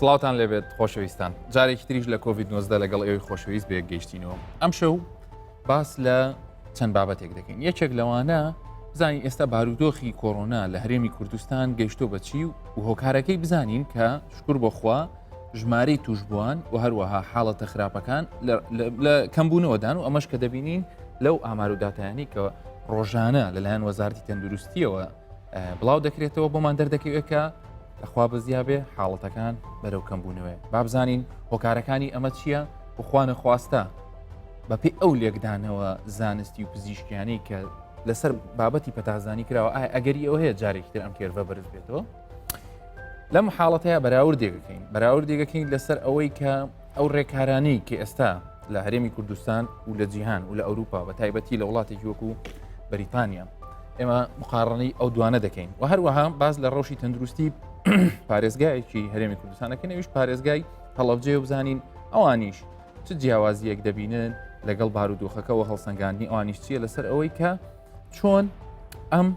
سڵاوتان لێبێت خۆشەویستان جارێکی تریش لە کۆڤید-19 لەگەڵ ئێوەی خۆشەویست بەیەک گەیشتینەوە ئەم شەو باس لە چەند بابەتێک دەکەین یەکێک لەوانە بزانین ئێستا بارودۆخی کۆڕۆنا لە هەرێمی کوردستان گەیشتۆ بەچی و هۆکارەکەی بزانین کە شکر بۆخوا ژمارەی توشبووان و هەروەها حاڵەتە خراپەکان لە کەمبوونەوەدان و ئەمەش کە دەبینین لەو ئامار و داتایانی کە ڕۆژانە لەلایەن وەزارەتی تەندروستیەوە بڵاو دەکرێتەوە بۆمان دەردەکەوێت کە لەخوا بەزیابێ حاڵەتەکان بەرەو کەمبوونەوەی با بزانین هۆکارەکانی ئەمە چییە بخوانە خواستە بەپێی ئەو لێکدانەوە زانستی و پزیشکیانی کە لەسەر بابەتی پەتازانی کراوە ئەگەری ئەو هەیە جارێکتر ئەم کێرڤە بەرز بێتەوە لەم حاڵەتەیە بەراوردێگەکەین لەسەر ئەوەی کە ئەو ڕێکارانەی کە ئێستا لە هەرێمی کوردستان و لە جیهان و لە ئەوروپا بە تایبەتی لە وڵاتێکی وەکو بەریتانیا ئێمە مقارڕەی ئەو دوانە دەکەین و هەروەها باز لە ڕەوشی تەندروستی پارێزگایەکی هەرێمی کوردستانەکە نەویش پارێزگای هەڵەبجێ و بزانین ئەوانیش چ جیاوازیەک دەبینن لەگەڵ بارودۆخەکەەوە هەڵسەنگاندنی ئەوانیش چیە لەسەر ئەوەی کە چۆن ئەم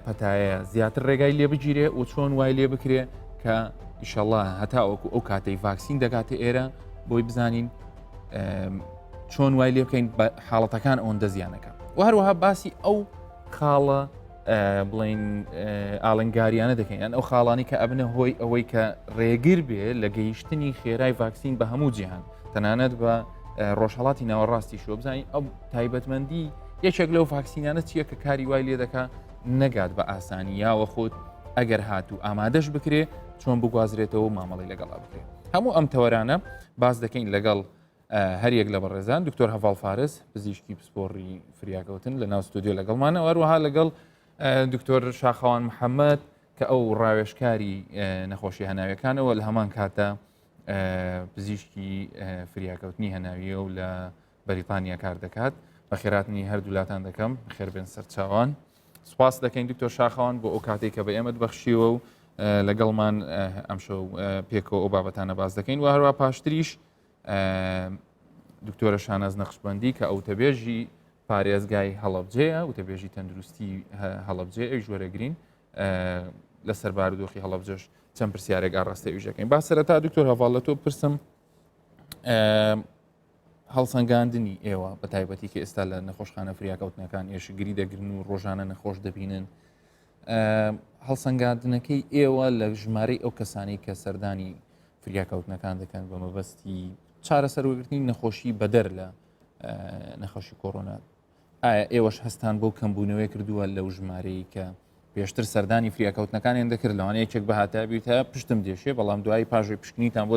پەتایە زیاتر ڕێگای لێ بگیرێ و چۆن وای لێ بکرێ کە ئیشەڵڵا هەتاوەکو ئەو کاتەی ڤاکسین دەگاتە ئێرە بۆی بزانین چۆن وای لێ بکەین بە حاڵەتەکان ئەوەندە زیانەکە و هەروەها باسی ئەو خاڵە بڵین ئاڵنگاریانە دەکەین یان ئەو خاڵانی کە ئەبنە هۆی ئەوەی کە ڕێگر بێ لە گەیشتنی خێرای ڤاکسین بە هەموو جیهان تەنانەت بە ڕۆژهەڵاتی ناوەڕاستی شۆ بزانین ئەو تایبەتمەندی یەکێک لەو ڤاکسینانە چییە کە کاری وای لێ دەکا نەگات بە ئاسانی یاوە خۆت ئەگەر هاتوو ئامادەش بکرێ چۆن بگوازرێتەوە مامەڵی لەگەڵا بکرێت هەموو ئەم تەوەرانە باز دەکەین لەگەڵ هەریەک لە بەڕێزان دکتۆر هەڤاڵ فارس پزیشکی پسپۆڕی فریاکەوتن لە ناو ستودیۆ لەگەڵمانە وەروەها لەگەڵ دکتۆر شاخەوان محەممەد کە ئەو ڕاوێژکاری نەخۆشی هەناویەکانەوە لە هەمان کاتە پزیشکی فریاکەوتنی هەناویە و لە بەریتانیا کار دەکات بە خێراتنی هەردوولاتان دەکەم خێربێن سەرچاوان سوپاس دەکەین دکتۆر شاخەوان بۆ ئەو کاتێک کە بە ئێمە بەخشیوە و لەگەڵمان ئەمشەو پێکەوە ئەو بابەتانە باز دەکەین و هەروە پاشتریش دکتۆرە شاناز نەخشبەندی کە ئەوتەبێژی پارێزگای هەڵەبجەیە وتەبێژی تەندروستی هەڵەبجێ ئەوی ژوەرەگرین لەسەر بارودۆخی هەڵەبجەش چەند پرسیارێک ئاڕاستە ویژەکەین با سەرەتا دکتۆر هەڤاڵ لە تۆ پرسم هەڵسەنگاندنی ئێوە بە تایبەتی کە ئێستا لە نەخۆشخانە فریاکەوتنەکان ئێشگری دەگرن و ڕۆژانە نەخۆش دەبینن هەڵسەنگاندنەکەی ئێوە لە ژمارەی ئەو کەسانی کە سەردانی فریاکەوتنەکان دەکەن بە مەبەستی چارەسەرۆگرتنی نەخۆشی بەدەر لە نەخۆشی کۆڕۆنا ئایا ئێوەش هەستان بۆ کەمبوونەوەی کردووە لەو ژمارەی کە پێشتر سەردانی فریاکەوتنەکانیان دەکرد لەوانە یەکێک بە هاتابیت تا پشتم دێشێ بەڵام دوایی پاژۆی پشکنیتان بۆ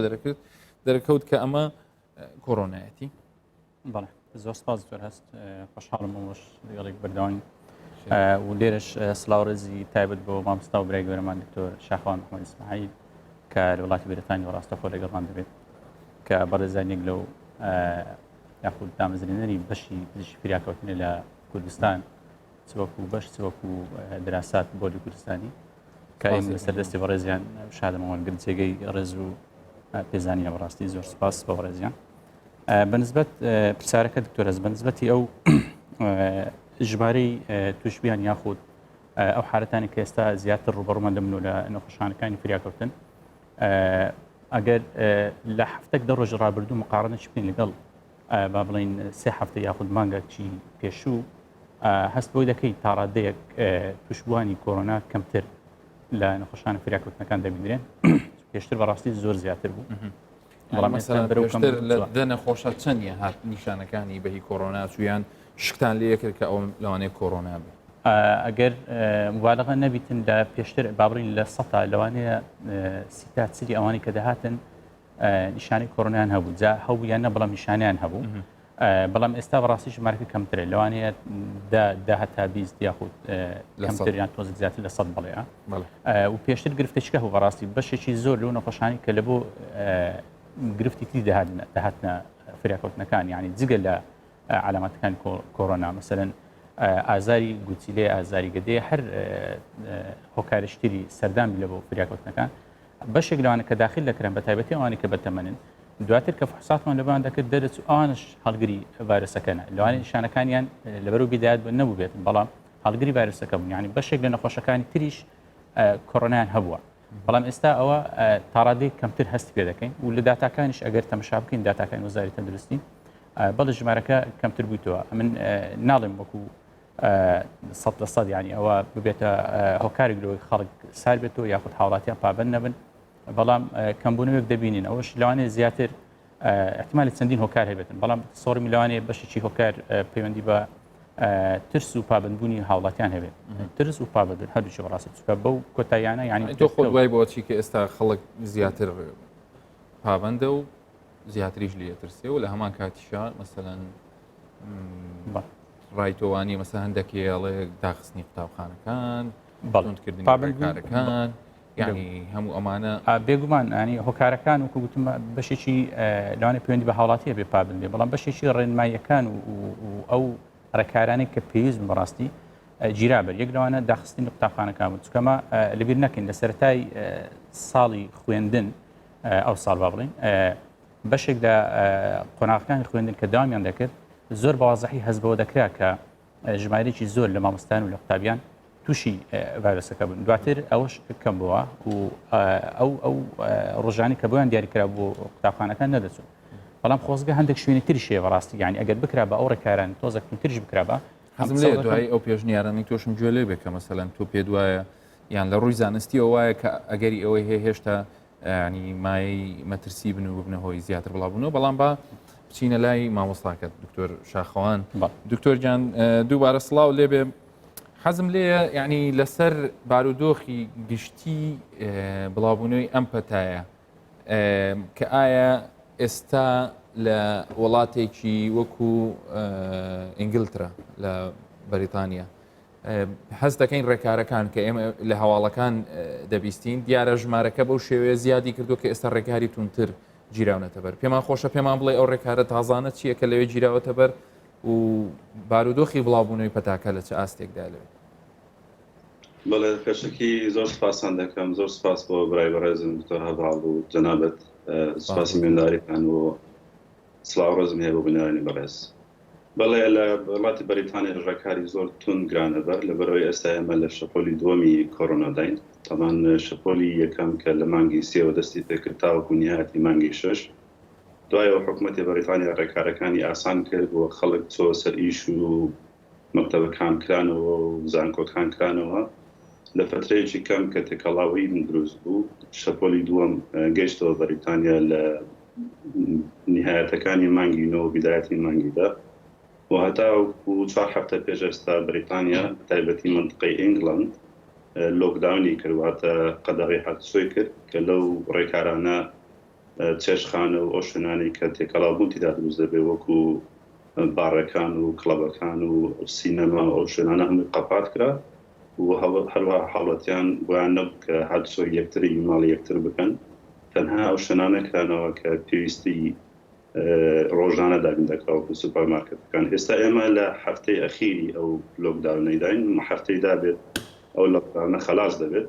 دەرەکەوت کە ئەمە کۆڕۆنایەتی بەڵێ زۆر سپاس زۆر هەست خۆشحاڵم ئەوەش لەگەڵێک بەردەوام و لێرەش سڵاوڕێزی تایبەت بۆ مامۆستا و برای گەورەمان دکتۆر شاخەوان محەممەد ئیسماعیل کە لە وڵاتی بەریتانیا ڕاستەخۆ لەگەڵمان دەبێت کە بەڕێزانێک لەو یاخود دامەزرێنەری بەشی پزیشکی فریاکەوتنە لە کوردستان چوەکو بەش چوەکو دراسات بۆلی کوردستانی کە ئێمە لەسەر دەستی بەڕێزیان شادەمەوە گرنجێگەی ڕێز و پێزانیە بەڕاستی زۆر سپاس بە بەڕێزیان بەنسبەت پرسیارەکە دکتۆرەز بەنسبەتی ئەو ژمارەی توشبیان یاخود ئەو حالەتانی کە ئێستا زیاتر ڕوبەڕوومان دەبن لە نەخۆشخانەکانی فریاکەوتن ئەگەر لە هەفتێک دە ڕۆژ ڕابردوو مقارنەش بکەین لەگەڵ با بڵین سێ هەفتە یاخود مانگێکی پێشوو هەست بۆی دەکەی تا ڕادەیەک توشبوانی کۆڕۆنا کەمتر لە نەخۆشخانە فریاکەوتنەکان دەبینرێن پێشتر بەڕاستی زۆر زیاتر بوو لە نەخۆشە چەندە هات نیشانەکانی بەهی کۆڕۆنا چویان شتان لێ کرد کە ئەو لەوانەیە کۆڕۆنا بێت ئەگەر مبالغە نەبیتن لە پێشتر بابڕین لە سەتا لەوانەیە سیتا چری ئەوانی کە دەهاتن نیشانەی کۆڕۆنایان هەبوو جا هەبوو یان نە بەڵام نیشانیان هەبوو بەڵام ئێستا بەڕاستی ژمارەکە کەمترە لەوانەیە هەتا 20 یاخود کەمتر یان تۆزێک زیاتر لە 100 بڵێ و پێشتر گرفتەچکە هەبوو بەڕاستی بەشێکی زۆر لەو نەخۆشانی کە لە بۆ گرفتی تری دەهاتنە فریاکەوتنەکان یعنی جگە لە علاماتەکانی کۆڕۆنا مەسەلەن ئازاری گوتیلێ ئازاری گەدەیە هەر هۆکارشتری سەردامی لە بۆ فریاکەوتنەکان بەشێک لەوانە کە داخل دەکرێن بە تایبەتی ئەوانی کە بەتەمەنن دواتر کە فحوساتمان لەبان دەکرد دەرەچ ئەوانش هەڵگری ڤایرۆسەکەنە لەوانەیە نیشانەکانیان لەبەرەوە بیدایەت نەبوو بێت بەڵام هەڵگری ڤایرۆسەکە بوون یعنی بەشێک لە نەخۆشەکانی تریش کۆڕۆنایان هەبووە بەڵام ئێستا ئەوە تاڕادەی کەمتر هەستی پێ دەکەین و لە داتاکانیش ئەگەر تەمەشا بکەین داتاکان وەزاری تەندروستی بەڵێ ژمارەکە کەمتر بوویتەوە من ناڵێم وەکو 100% یعنی ئەوە ببێتە هۆکارێک لەوەی خەڵک سار بێتەوە یاخود هاوڵاتیان پابند نەبن بەڵام کەمبوونەوەک دەبینین ئەوەش لەوانەیە زیاتر احتمال چەندین هۆکار هەبێتن بەڵام سۆڕ میلوانێ بەشێکی هۆکار پەیوەندی بە ترس و پابندبوونی هاوڵاتیان هەبێت ترس و پابند هەردووچی ڕاست چکە بەو کۆتاییانە یعنی تۆ خۆت دوای بۆچی کە ئێستا خەڵک زیاتر پابندە و زیاتریش لێترسێ و لە هەمان کاتیشا مەسەلەن ڕایتۆوانی مەسە هەندێکێڵێ داخستنی قوتابخانەکان بەڵندکردنی کارەکان یعنی هەموو ئەمانە بێگومان ینی هۆکارەکان و گوتم بەشێکی لەوانێ پەیوەندی بە هاوڵاتیە بێ پابندێ بەڵام بەشێکی ڕێنماییەکان و ئەو ڕێکارانێک کە پێویست بەڕاستی گیرابەر یەک لەوانە داخستنی قوتابخانەکان بوو چکەمە لەبیر نەکەین لە سەرەتای ساڵی خوێندن ئەو ساڵ با بڵین بەشێک لە قۆناغەکانی خوێندن کە داوامیان دەکرد زۆر بەوازەحی هەست بەوە دەکرا کە ژمارەیەکی زۆر لە مامۆستایان و لە قوتابیان تووشی ڤایرۆسەکە بوون دواتر ئەوەش کەم بووە و ئەو ڕۆژانی کە بۆیان دیاریکرا بۆ قوتابخانەکان نەدەچوون بەڵام خۆزگە هەندێک شوێنی تریشێ بەڕاستی یعنی ئەگەر بکرا بە ئەو ڕێکاران تۆزێکتون تریش بکرا بە حەزم لێ دوای ئەو پێشنیارانی تۆشم گوێ لێ بێ کە مەسەلەن تۆ پێ دوایە یان لە ڕووی زانستی ئەوایە کە ئەگەری ئەوەی هەیە هێشتا ینی مای مەترسی بن و ببنە هۆی زیاتر بڵاوبوونەوە بەڵام بە بچینە لای مامۆستاکەت دکتۆر شاخەوان دکتۆر جان دووبارە سڵاو لێبێ حەزم لێیە یعنی لەسەر بارودۆخی گشتی بڵاوبوونەوەی ئەم پەتایە کە ئایا ئێستا لە وڵاتێکی وەکو ئینگلترا لە بەریتانیا هەست دەکەین ڕێکارەکان کە ئێمە لە هەواڵەکان دەبیستین دیارە ژمارەکە بەو شێوەیە زیادی کردو کە ئێستا ڕێکاری تونتر گیراونەتە بەر پێمان خۆشە پێمان بڵێ ئەو ڕێکارە تازانە چییە کە لەوێ گیراوەتە بەر و بارودۆخی بڵاوبوونەوەی پەتاکە لە چه ئاستێکدا لەوێ بەڵێ پێشکی زۆر سپاسان دەکەم زۆر سپاس بۆ برای بەڕێزم دکتۆر هەڤاڵ و جەنابەت سپاسی مێنداریتان و سڵاو ڕۆزم هەیە بۆ بنیانی بەڕێز بەڵێ لە وڵاتی بەریتانیا ڕێکاری زۆر تون گرانەبەر لەبەرەوەی ئێستا ئێمە لە شەپۆلی دووەمی کۆڕۆنا داین تەمان شەپۆلی یەکەم کە لە مانگی سێوە دەستی پێکرد تاوەکو نهایەتی مانگی شەش دوایەوە حکوومەتی بەریتانیا ڕێکارەکانی ئاسان کرد بۆ خەڵک چۆ سەر ئیش و مەکتەبەکان کرانەوە و زانکۆکان کرانەوە لە فترەیەکی کەم کە تێکەڵاوی من دروست بوو شەپۆلی دووەم گەیشتەوە بەریتانیا لە نهایەتەکانی مانگی نۆ بیدایەتی مانگیدا و هەتا و 4 هەفتە پێش ئێستا بەریتانیا تایبەتی منطقەی ئینگلند لۆکداونی کردواتە قەدەغی هاتسۆی کرد کە لەو ڕێکارانە چێشخانە و ئەو شوێنانی کە تێکەڵاوبوون تیدا دروست دەبێ وەکو بارەکان و کڵەبەکان و سینەما ئەو شوێنانە هەمووی قەپات کرا و هەروە حاڵەتیان بۆیان نەبوو کە هاتسۆی یەکتری ماڵی یەکتر بکەن تەنها ئەو شوێنانە کرانەوە کە پێویستی ڕۆژانە دابین دەکراوە بۆ سوپەرمارکێتەکان ئێستا ئێمە لە هەفتەی ئەخیری ئەو لۆکداونەیداین هەفتەی دابێت ئەو لۆکداونە خەلاص دەبێت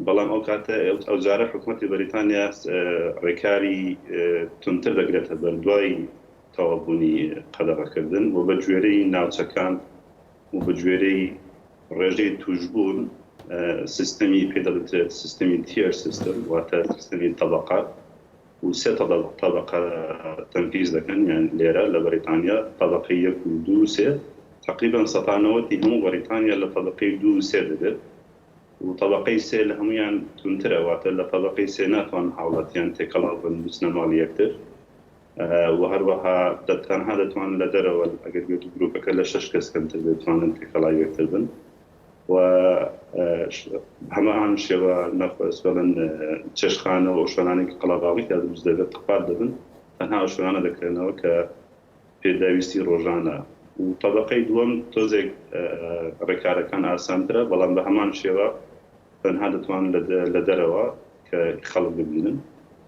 بەڵام ئەو کاتە ئەو جارە حکوومەتی بەریتانیا ڕێکاری تونتر دەگرێتە بەردوای تەواوبوونی قەدەغەکردن و بە گوێرەی ناوچەکان و بە گوێرەی ڕێژەی توشبوون سیستەمی پێدەبێت سیستەمی تیر سیستم واتە سیستەمی طبقات و سێ طبقە تەنفیز دەکەن یان لێرە لە بەریتانیا طبقەی 1 و 2 و 3 تقریبا سەتانەوەتی هەموو بەریتانیا لە طبقەی 2 و 3 دەبێت و طبقەی 3 لە هەمویان تونترە واتە لە طبقەی 3 ناتوان هاوڵاتیان تێکەڵاو بن بچنە ماڵی یەکتر و هەروەها تەنها دەتوان لە دەرەوە ئەگەر بێت گرۆپەکە لە 6 کەس کەمتر بتوانن تێکەڵاو یەکتر بن و هەمان شێوە نەخۆست بڵن چێشخانە و شوێنانێکی قەڵەباڵی تا دروست دەبێت قپات دەبن تەنها ئەو شوێنانە دەکرێنەوە کە پێداویستی ڕۆژانە و طبقەی دووەم تۆزێک ڕێکارەکان ئاسانترە بەڵام بە هەمان شێوە تەنها دەتوان لە دەرەوە کە خەڵک ببینن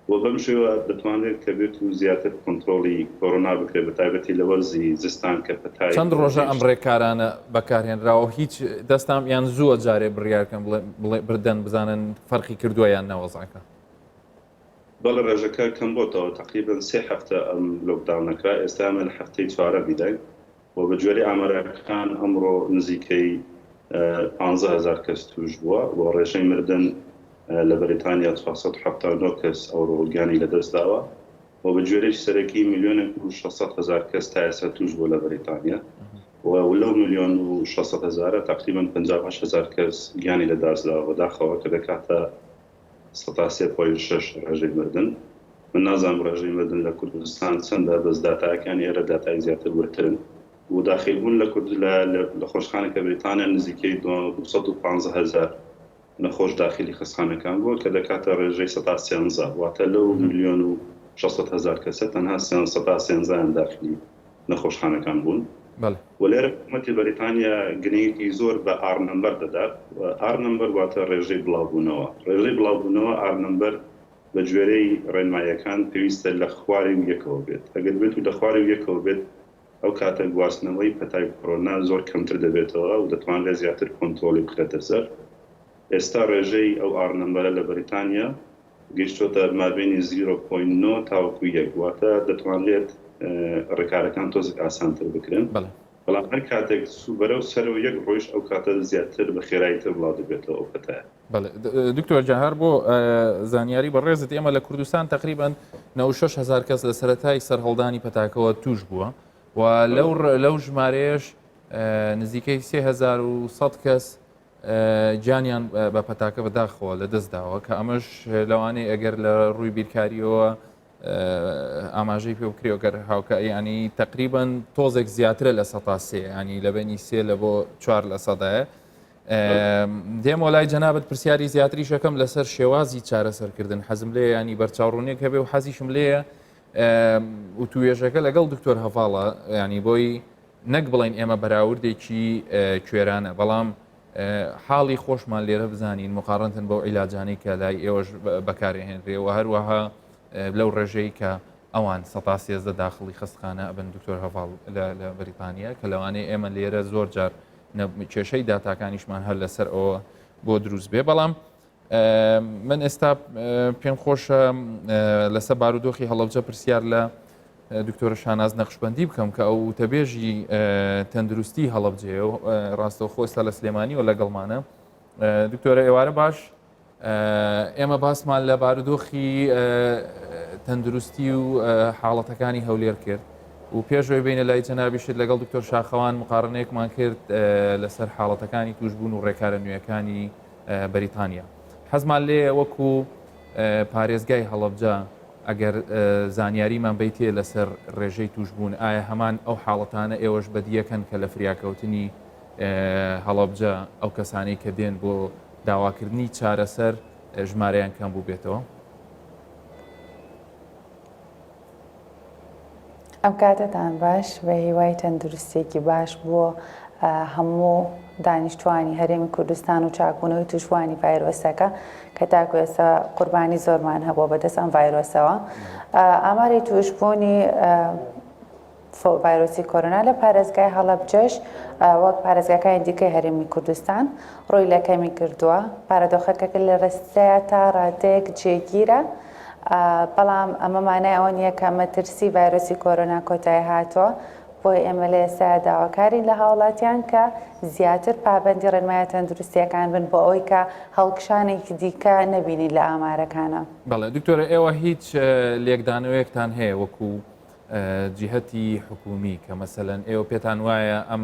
و بەم شێوە دەتوانێت کە بێت و زیاتر کۆنتڕۆڵی کۆڕۆنا بکرێت بە تایبەتی لە وەرزی زستان کە پەتای چەند ڕۆژە ئەم ڕێکارانە بەکارهێنراوە هیچ دەستام یان زووە جارێ بڕیارکەم بردەن بزانن فەرقی کردووە یان نەوەزاکە بەڵێ ڕێژەکە کەم بۆتەوە تقریبا 3 هەفتە ئەم لۆکداونەکە ئێستا لە هەفتەی 4 بیداین و بە گوێرەی ئامارەکان ئەمڕۆ نزیکەی 15,000 کەس توش بووە و ڕێژەی مردن لە بەریتانیا 479 کەس ئەوڕۆگیانی لەدەستداوە و بە گوێرەی سەرەکی 1,600,000 کەس تا ئێستا توش بوو لە بەریتانیا و لەو 1,600,000 تقریبا 58,000 کەس گیانی لەدەستداوە بەداخەوە کە دەکاتە 3.6 ڕێژەی مردن. من نازانم ڕێژەی مردن لە کوردستان چەندە بەس داتاکانی ئێرە داتای زیاتر ورترن و داخلبوون لە خۆشخانەکە بریتانیا نزیکەی 215,000 نەخۆش داخلی خستخانەکان بووە کە دەکاتە ڕێژەی 113 واتە لەو 1,600,000 کەسە تەنها 313 داخلی نەخۆشخانەکان بوون. ولێرە حکوومەتی بەریتانیا گرنگێکی زۆر بە ئار نمبەر دەدات. ئار نمبەر واتە ڕێژەی بڵاوبوونەوە. ڕێژەی بڵاوبوونەوە ئار نمبەر بە گوێرەی ڕێنماییەکان پێویستە لە خوارێ و یەکەوە بێت. ئەگەر بێت و لە خوارێ و یەکەوە بێت ئەو کاتە گواستنەوەی پەتای کۆرۆنا زۆر کەمتر دەبێتەوە و دەتوانرێت زیاتر کۆنترۆلی بکرێتە سەر. ئێستا ڕێژەی ئەو ئار نمبەرە لە بەریتانیا گەیشتۆتە مابینی 0.9 تاوەکو 1 واتە دەتوانرێت ڕێکارەکان تۆزێک ئاسانتر بکرێن. بەڵام هەر کاتێک بەرەو سەرەوە یەک ڕۆژ ئەو کاتە زیاتر بە خێراییتر بڵاو دەبێتەوە ئەو پەتایە. دکتۆر جەهار بۆ زانیاری بەڕێزت ئێمە لە کوردستان تقریبا 96,000 کەس لە سەرەتای سەرهەڵدانی پەتاکەوە توش بووە و لەو ژمارەیەش نزیکەی 3,100 کەس جانیان بە پەتاکە بەداخەوە لە دەستداوە کە ئەمەش لەوانەیە ئەگەر لە ڕووی بیرکاریەوە ئاماژەی پێ بکرێەوە گەر هاوکە ینی تقریبا تۆزێک زیاترە لە 100 ینی لە بینی 3 لە بۆ 4 لە سەدایە. دێم وڵای جەنابەت پرسیاری زیاتری شەکەم لەسەر شێوازی چارەسەرکردن حەزم لێ ینی بەرچاوڕوونێک هەبێ و حەزیشم لێیە و توێژەکە لەگەڵ دکتۆر هەڤاڵە ینی بۆی نەک بڵین ئێمە بەراوردێکی کوێرانە بەڵام حاڵی خۆشمان لێرە بزانین مقارنتن بەو عیلاجانی کە لای ئێوەش بەکارهێنرێ و هەروەها لەو ڕێژەی کە ئەوان 113 داخلی خستخانە ئەبن دکتۆر هەڤاڵ لە بەریتانیا کە لەوانەیە ئێمە لێرە زۆر جار کێشەی داتاکانیشمان هەر لەسەر ئەوە بۆ دروست بێ. بەڵام من ئێستا پێم خۆشە لەسەر بارودۆخی هەڵەبجە پرسیار لە دکتۆر شاناز نەخشبەندی بکەم کە ئەو تەبێژی تەندروستی هەڵەبجێ و ڕاستەوخۆ ئێستا لە سلێمانی و لەگەڵمانە. دکتۆرە ئێوارە باش ئێمە باسمان لە بارودۆخی تەندروستی و حاڵەتەکانی هەولێر کرد و پێشەوەی بینە لای جەنابیشت لەگەڵ دکتۆر شاخەوان مقارنەیەکمان کرد لەسەر حاڵەتەکانی توشبوون و ڕێکارە نوێیەکانی بەریتانیا. حەزمان لێ وەکو پارێزگای هەڵەبجە ئەگەر زانیاریمان بیتێ لەسەر ڕێژەی توشبوون ئایا هەمان ئەو حاڵەتانە ئێوەش بەدیەکەن کە لە فریاکەوتنی هەڵەبجە ئەو کەسانەی کە دێن بۆ داواکردنی چارەسەر ژمارەیان کەم بوو بێتەوە؟ ئەم کاتتان باش بە هیوای تەندروستێکی باش بۆ هەموو دانیشتوانی هەرێمی کوردستان و چاکبوونەوەی توشبوانی ڤایرۆسەکە کە تاکو ئێستا قوربانی زۆرمان هەبووە بەدەست ئەم ڤایرۆسەوە. ئاماری توشبوونی ڤایرۆسی کۆرۆنا لە پارێزگای هەڵەبجەش وەک پارێزگاکانی دیکەی هەرێمی کوردستان ڕووی لە کەمی کردووە. پارەدۆخەکە لە ڕستەیە تا ڕادەیەک جێگیرە بەڵام ئەمە مانای ئەوە نییە کە مەترسی ڤایرۆسی کۆرۆنا کۆتایی هاتووە بۆی ئێمە لە ئێستا داواکارین لە هاوڵاتیان کە زیاتر پابەندی ڕێنمایە تەندروستیەکان بن بۆ ئەوەی کە هەڵکشانێکی دیکە نەبینی لە ئامارەکانە. بەڵێ دکتۆرە ئێوە هیچ لێکدانەوەیەکتان هەیە وەکو جیهەتی حکومی کە مەسەلەن ئێوە پێتان وایە ئەم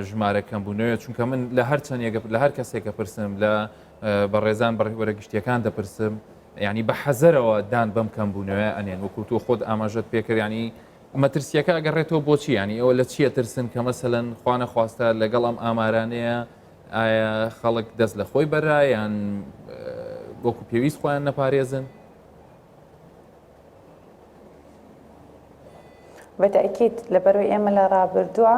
ژمارە کەمبوونەوە چونکە من لە هەر کەسێکە پرسم لە بەڕێزان وەرەگشتیەکان دەپرسم ینی بە حەزەرەوە دان بەم کەمبوونەوە ئەنێن وەکو تۆ خۆت ئاماژەت پێکرد ینی مەترسیەکە ئەگەڕێتەوە بۆچی ینی ئەوە لە چیە ترسن کە مەسەلەن خوا نەخواستە لەگەڵ ئەم ئامارانەیە ئایا خەڵک دەست لە خۆی بەرا یان وەکو پێویست خۆیان نەپارێزن؟ بەتەکیید لەبەرەوەی ئێمە لە ڕابردووە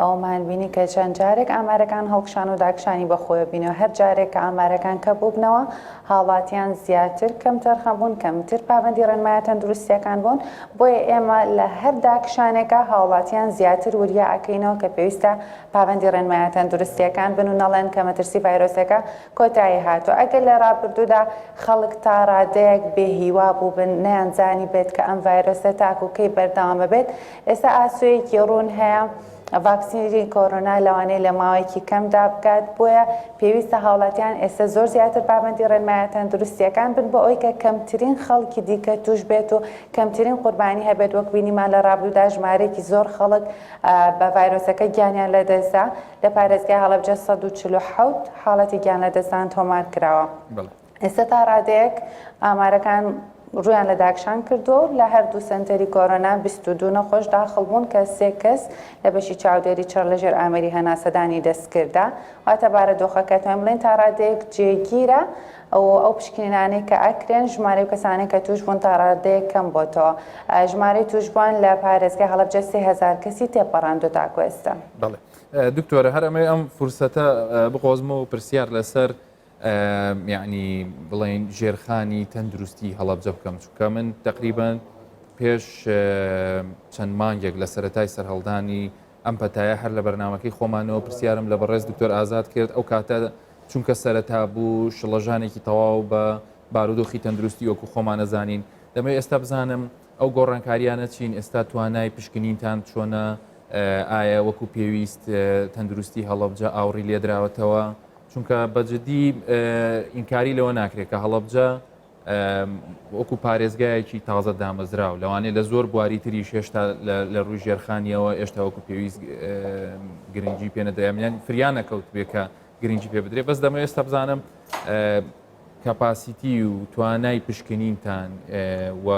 ئەومان بینی کە چەند جارێک ئامارەکان هەڵکشان و داکشانی بەخۆیە بینەوە هەر جارێک کە ئامارەکان کە بووبنەوە هاوڵاتیان زیاتر کەمتر خەبوون کەمتر پابەندی ڕێنمایە تەندروستیەکان بوون بۆیە ئێمە لە هەر داکشانێکە هاوڵاتیان زیاتر وریا ئەکەینەوە کە پێویستە پابەندی ڕێنمایە تەندروستیەکان بن و نەڵێن کە مەترسی ڤایرۆسەکە کۆتایی هاتووە. ئەگەر لە ڕابردوودا خەڵک تا ڕادەیەک بێهیوا بوو بن نەیانزانی بێت کە ئەم ڤایرۆسە تاکوکەی بەردەوامە بێت ئێستا ئاسوەیەکی ڕوون هەیە ڤاکسینی کۆرۆنا لەوانەیە لە ماوەیەکی کەمدا بکات بۆیە پێویستە هاوڵاتیان ئێستا زۆر زیاتر پابەندی ڕێنمایە تەندروستیەکان بن بۆ ئەوەی کە کەمترین خەڵکی دیکە توش بێت و کەمترین قوربانی هەبێت وەک بینیمان لە ڕابردوودا ژمارەیەکی زۆر خەڵک بە ڤایرۆسەکە گیانیان لەدەستا لە پارێزگای هەڵەبجە 147 حاڵەتی گیان لەدەستان تۆمار کراوە. ئێستا تا ڕادەیەک ئامارەکان ڕویان لە داکشان کردو لە هەردوو سنتەری کۆرۆنا 22 نەخۆش داخڵ بوون کە 3 کەس لە بەشی چاودێری چڕ لەژێر ئامەری هەناسەدانی دەستکردا واتە بارەدۆخەکە توانین بڵێن تا ڕادەیەک جێگیرە ئەو پشکنینانەی کە ئەکرێن ژمارەی کەسانێک کە توش بوون تا ڕادەیەک کەم بۆتەوە ژمارەی توشبووان لە پارێزگای هەڵەبجە 3000 کەسی تێپەڕاندوو تاکو ئێستا. بەڵێ دکتۆرە هەر ئەمەی ئەم فرسەتە بقۆزمەوە و پرسیار لەسەر یعنی بڵێن ژێرخانی تەندروستی هەڵەبجە بکەم چونکە من تقریبان پێش چەند مانگێک لە سەرەتای سەرهەڵدانی ئەم پەتایە هەر لە بەرنامەکەی خۆمانەوە پرسیارم لە بەڕێز دکتۆر ئازاد کرد ئەو کاتە چونکە سەرەتا بوو شڵەژانێکی تەواو بە بارودۆخی تەندروستی وەکو خۆمانە زانین دەمەوێت ئێستا بزانم ئەو گۆڕانکاریانە چین ئێستا توانای پشکنینتان چۆنە ئایا وەکو پێویست تەندروستی هەڵەبجە ئاوڕی لێدراوەتەوە چونکە بەجددی ئینکاری لەوە ناکرێت کە هەڵەبجە وەکو پارێزگایەکی تازە دامەزرا و لەوانێت لە زۆر بواری تریش هێشتا لە ڕووی ژێرخانیەوە ئێشتا وەکو پێویست گرنگی پێ نەدەیان فریان نەکەوت بێ کە گرنگی پێ بدرێت بەس دەمە ئێستا بزانم کەپاسیتی و توانای پشکنینتان و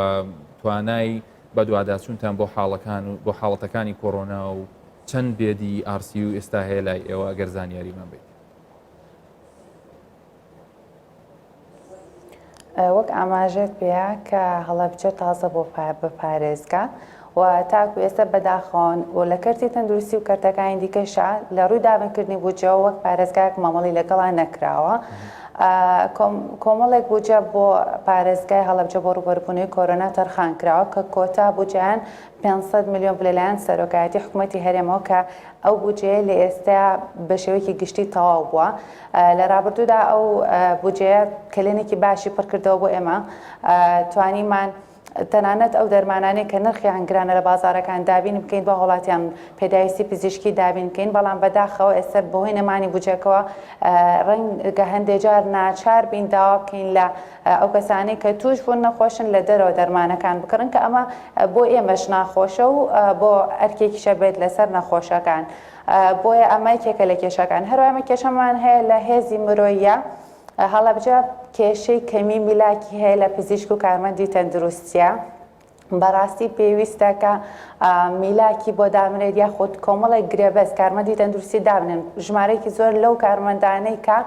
توانای بە دوواداچوونتان بۆ حاڵەکان و بۆ حاڵەتەکانی کۆڕۆنا و چەند بێدی ئارسی و ئێستا هەیە لای ئێوە ئەگەر زانیاریمان بیت. وەک ئاماژێت پێەیە کە هەڵەبجە تازە بۆ بە پارێزگا و تاکو ئێستا بەداخۆن و لە کەرتی تەندروستی و کەرتەکانی دیکەشە لە ڕووی دابنکردنی بوجەوە وەک پارێزگایەک مامەڵی لەگەڵان نەکراوە. کۆمەڵێک بوجە بۆ پارێزگای هەڵەبجە بۆ ڕوبەربوونەوەی کۆرۆنا تەرخان کراوە کە کۆتا بوجیان 500 میلیۆن لەلایەن سەرۆکایەتی حکوومەتی هەرێمەوە کە ئەو بوجەیە لە ئێستا بە شێوەیەکی گشتی تەواو بووە. لە ڕابردوودا ئەو بوجەیە کلێنێکی باشی پڕکردەوە بۆ ئێمە توانیمان تەنانەت ئەو دەرمانانەی کە نرخیان گرانە لە بازارەکان دابین بکەین بە وڵاتیان پێداویستی پزیشکی دابین بکەین بەڵام بەداخەوە ئێستا بەهۆی نەمانی بوجەکەەوە ڕەنگە هەندێک جار ناچار بین داوا بکەین لە ئەو کەسانی کە توش بوون نەخۆشن لە دەرەوە دەرمانەکان بکڕن کە ئەمە بۆ ئێمەش ناخۆشە و بۆ ئەرکێکیشە بێت لەسەر نەخۆشەکان بۆیە ئەمە کێکە لە کێشەکان هەروەمە کێشەمان هەیە لە هێزی مرۆیە هەڵەبجە کێشەی کەمی میلاکی هەیە لە پزیشک و کارمەندی تەندروستیە بەڕاستی پێویستە کە میلاکی بۆ دامنێت یاخود کۆمەڵێک گرێبەست کارمەندی تەندروستی دابنن ژمارەیەکی زۆر لەو کارمەندانەی کە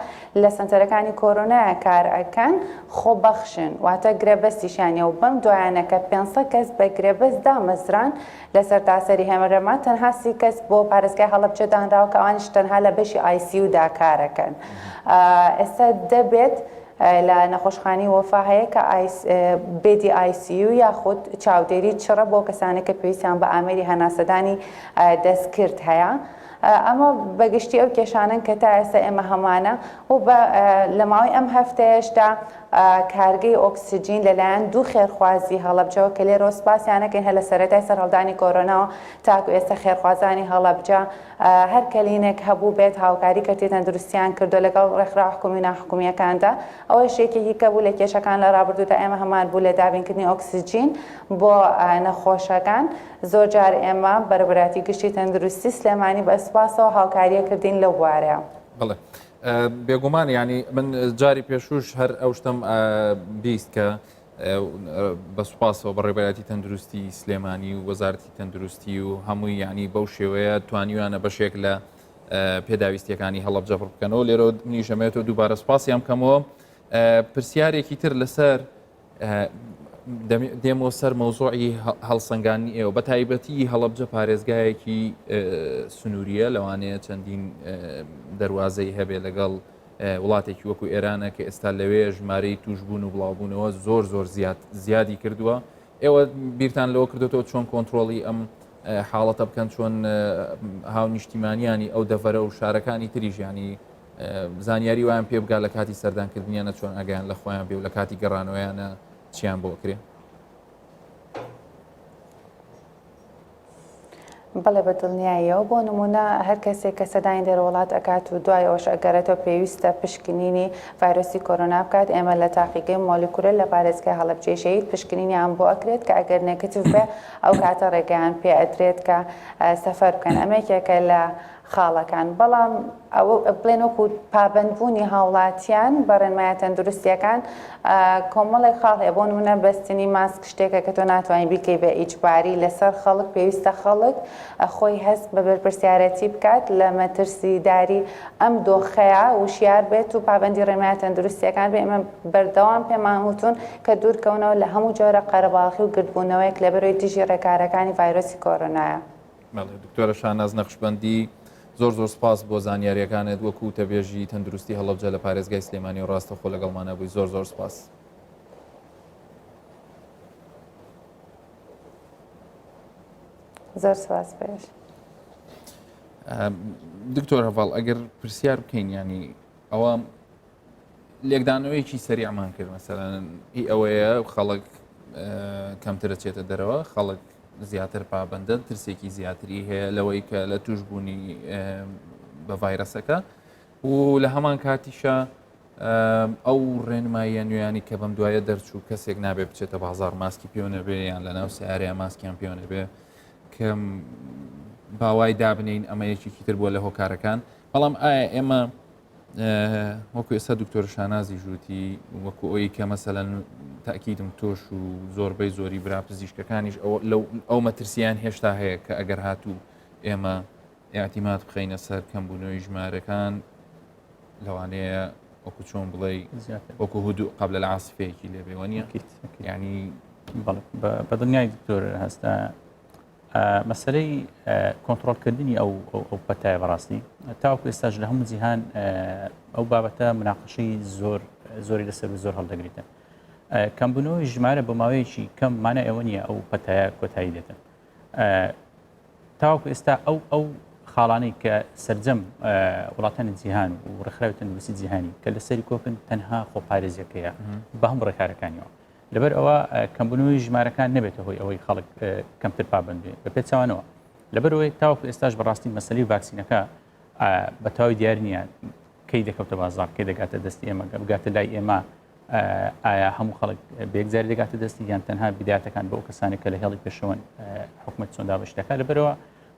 لە سنتەرەکانی کۆرۆنایە کار ئەکەن خۆبەخشن واتە گرێبەستیشانە و بەم دوایانەکە 500 کەس بە گرێبەست دامەزران لە سەرتاسەری هەمەرەما تەنها 30 کەس بۆ پارێزگای هەڵەبجە دانراوە کە ئەوانیش تەنها لە بەشی ICU-دا کارەکەن. ئێستا دەبێت لە نەخۆشخانی وەفا هەیە کە بێدی ICU یاخود چاودێری چڕە بۆ کەسانێک کە پێویستیان بە ئامێری هەناسەدانی دەستکرد هەیە. ئەمە بەگشتی ئەو کێشانن کە تا ئێستا ئێمە هەمانە و لە ماوەی ئەم هەفتەیەشدا کارگەی ئۆکسسیجین لەلایەن دوو خێرخوازی هەڵەبجەوە کە لێ ڕۆسپاسیانەکەین هە لە سەرەتای سەرهەڵدانی کۆرۆناەوە تاکو ئێستا خێرخوازانی هەڵەبجە هەر کەلینێک هەبوو بێت هاوکاری کەرتی تەندروستیان کردو لەگەڵ ڕێکخراو حکومی ناحکومیەکاندا ئەوە شتێکێکی کە بوو لە کێشەکان لە ڕابردوودا ئێمە هەمان بوو لە دابینکردنی ئۆکسسیجین بۆ نەخۆشەکان زۆر جار ئێمە بەرەبراتی گشتی تەندروستی سلێمانی بە سوپاسەوە هاوکاریە کردین لەو بوارەیە. بڵێ بێگومان ینی من جاری پێشوش هەر ئەو شتم بیست کە بە سوپاسەوە بە ڕێبەتی تەندروستی سلێمانی و وەزارەتی تەندروستی و هەمووی ینی بەو شێوەیە توانیوانە بەشێک لە پێداویستیەکانی هەڵەبجە بکەنەوە لێرە نیشەمێتەوە دووبارە سوپاسیام کەمەوە پرسیارێکی تر لەسەر دێمەوە سەر مەوزوعی هەڵسەنگانی ئێوە بە تایبەتی هەڵەبجە پارێزگایەکی سنووریە لەوانەیە چەندین دەواازەی هەبێ لەگەڵ وڵاتێکی وەکو ئێرانە کە ئێستا لەوێ ژمارەی توشبوون و بڵاوبوونەوە زۆر زیادی کردووە ئێوە بیرتان لەوە کردوەوە چۆن کۆنتترۆڵی ئەم حاڵەتە بکەن چۆن هاو نیشتیمانیانی ئەو دەڤەرە و شارەکانی تریژیانی زانیاری وایان پێ بگا لە کاتی سەردانکردنیانە چۆن ئەگەیان لە خۆیان بێ و لە کاتی گەڕانەوەیانە چیان بۆ کرێ؟ بەڵێ بە دڵنیاییەوە بۆ نمونە هەر کەسێک کە سەداین دێرە وڵات ئەکات و دوایەوەش ئەگەرێتەوە پێویستە پشکنینی ڤایرۆسی کۆرۆنا بکات ئێمە لە تاقیگەی مۆلیکولە لە پارێزگای هەڵەبجێشەیت پشکنینیان بۆ ئەکرێت کە ئەگەر نێگەتیڤ بێ ئەو کاتە ڕێگەیان پێ ئەدرێت کە سەفەر بکەن ئەمەکێکە لە خاڵەکان بەڵام ئەوە بڵێن وەکو پابندبوونی هاوڵاتیان بە ڕێنمایە تەندروستیەکان کۆمەڵێک خاڵ هەیە بۆ نمونە بەستنی ماسک شتێکە کە تۆ ناتوانین بیکەی بە ئیجباری لەسەر خەڵک پێویستە خەڵک خۆی هەست بە بەرپرسیارەتی بکات لە مەترسیداری ئەم دۆخەیە وشیار بێت و پابندی ڕێنمایە تەندروستیەکان بێ ئێمە بەردەوام پێمان وتون کە دوورکەونەوە لە هەموو جۆرە قەرەباڵغی و گرتبوونەوەیەک لەبەرەوەی دژی ڕێکارەکانی ڤایرۆسی کۆرۆنایە. دکتۆرە شاناز نەخشبەندی زۆر سپاس بۆ زانیاریەکانت وەکو تەبێژی تەندروستی هەڵەبجە لە پارێزگای سلێمانی و ڕاستەخۆ لەگەڵمانە بووی زۆر سپاس. زۆر سپاس پێش. دکتۆر هەڤاڵ ئەگەر پرسیار بکەین ینی ئەوە لێکدانەوەیکی سەریعمان کرد مەسەلەن هی ئەوەیە خەڵک کەمترە چێتە دەرەوە خەڵک زیاتر پابندە ترسێکی زیاتری هەیە لەوەی کە لە توشبوونی بە ڤایرەسەکە و لە هەمان کاتیشە ئەو ڕێنماییە نوێیانی کە بەم دوایە دەرچوو کەسێک نابێ بچێتە بازار ماسکی پێوەنە بێ یان لە ناو سیارەیە ماسکیان پێوەنە بێ کەم باوای دابنین ئەمە یەکێکی تر بووە لە هۆکارەکان بەڵام ئایا ئێمە وەکو ئێستا دکتۆر شانازی ژووتی وەکو ئەوی کە مەسەلەن تاکیدم تۆش و زۆربەی زۆری برا پزیشکەکانیش ئەو مەترسیان هێشتا هەیە کە ئەگەر هاتوو ئێمە ئاعتیماد بخەینە سەر کەمبوونەوەی ژمارەکان لەوانەیە وەکو چۆن بڵێ وەکو هودوء قبل العاصفەیەکی لێبێوەنیە ینی بە دنیای دکتۆر هەستا مەسلەی کۆنتترۆلکردنی ئەو پەتایە بەڕاستی تاوەکو ئێستاژ لە هەموو جیهان ئەو بابەتە مناقشەی زۆری لەسەر زۆر هەڵدەگریتن کەمبوونەوەی ژمارە بە ماوەیەکی کەم مانە ئەوە نیە ئەو پەتایە کۆتایی دێتن تاوەکو ئێستا ئەو خاڵانەی کە سەرجەم وڵاتانی جیهان و ڕێکخراوی تەندروستی جیهانی کە لەسەری کۆپن تەنها خۆپارێزیەکەیە بە هەموو ڕێکارەکانیەوە لەبەر ئەوە کەمبوونەوەی ژمارەکان نەبێتە هۆی ئەوەی خەڵک کەمتر پابند بێ بە پێچوانەوە لەبەرەوەی تاوەکو ئێستاش بەڕاستی مەسەلەی ڤاکسینەکە بە تاوی دیاری نییە کەی دەکەوتە بازار کەی دەگاتە دەستی ئێمە بگاتە لای ئێمە ئایا هەموو خەڵک بەیەکجار دەگاتە دەستی یان تەنها بیداتەکان بە ئەو کەسانی کە لە هێڵی پێشەوەن حکومەت چۆندا بەشتەکە لەبەرەوە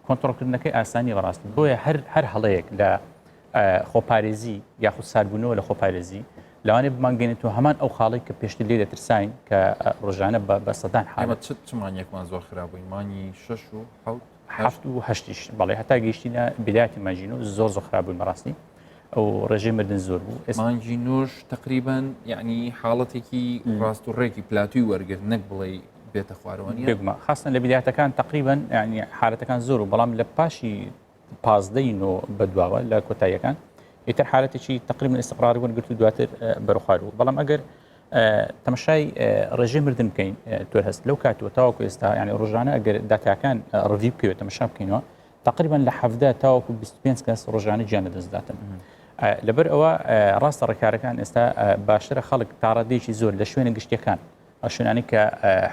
کۆنتترۆلکردنەکەی ئاسانی بەڕاستی بۆیە هەر هەڵەیەک لە خۆپارێزی یاخود ساربوونەوە لە خۆپارێزی لەوانێ بمانگەێنێتەوە هەمان ئەو خاڵی کە پێشتر لێ دەترساین کە ڕۆژانە بە سەدان ئێمە چمانیەکمان زۆر خراپبووین مانی 6 و 7 و 8 بەڵێ هەتا گەیشتینە بداەتی ماژین و زۆر خراپبووین بەڕاستی ئەو ڕێژەی مردن زۆر بوو مانجی نوۆش تقریبان یعنی حاڵەتێکی ڕاست و ڕێکی پلاتوی وەرگرت نەک بڵێ بێتە خوارەوەنی بگمە خاستن لە بداەتەکان تقریبان ینی حالەتەکان زۆر و بەڵام لە پاشی پازدەینەوە بەدواوە لە کۆتاییەکان ئیتر حالەتێکی تقریبا استقرار بوون گرت و دواتر بەرەخوار بوو بەڵام ئەگەر تەماشای ڕێژەی مردن بکەین تۆر هەست لەو کاتوە تاوەکو ئێستا ینی ڕۆژانە ئەگەر داتاکان ڕڤی بکەوێت تەماشا بکەینەوە تقریبا لە 17 تاوەکو 25 کەس ڕۆژانە گیانە دەستداتن لەبەر ئەوە ڕاستە ڕێکارەکان ئێستا باشترە خەڵک تاڕادێکی زۆر لە شوێنە گشتەکان شوێنانی کە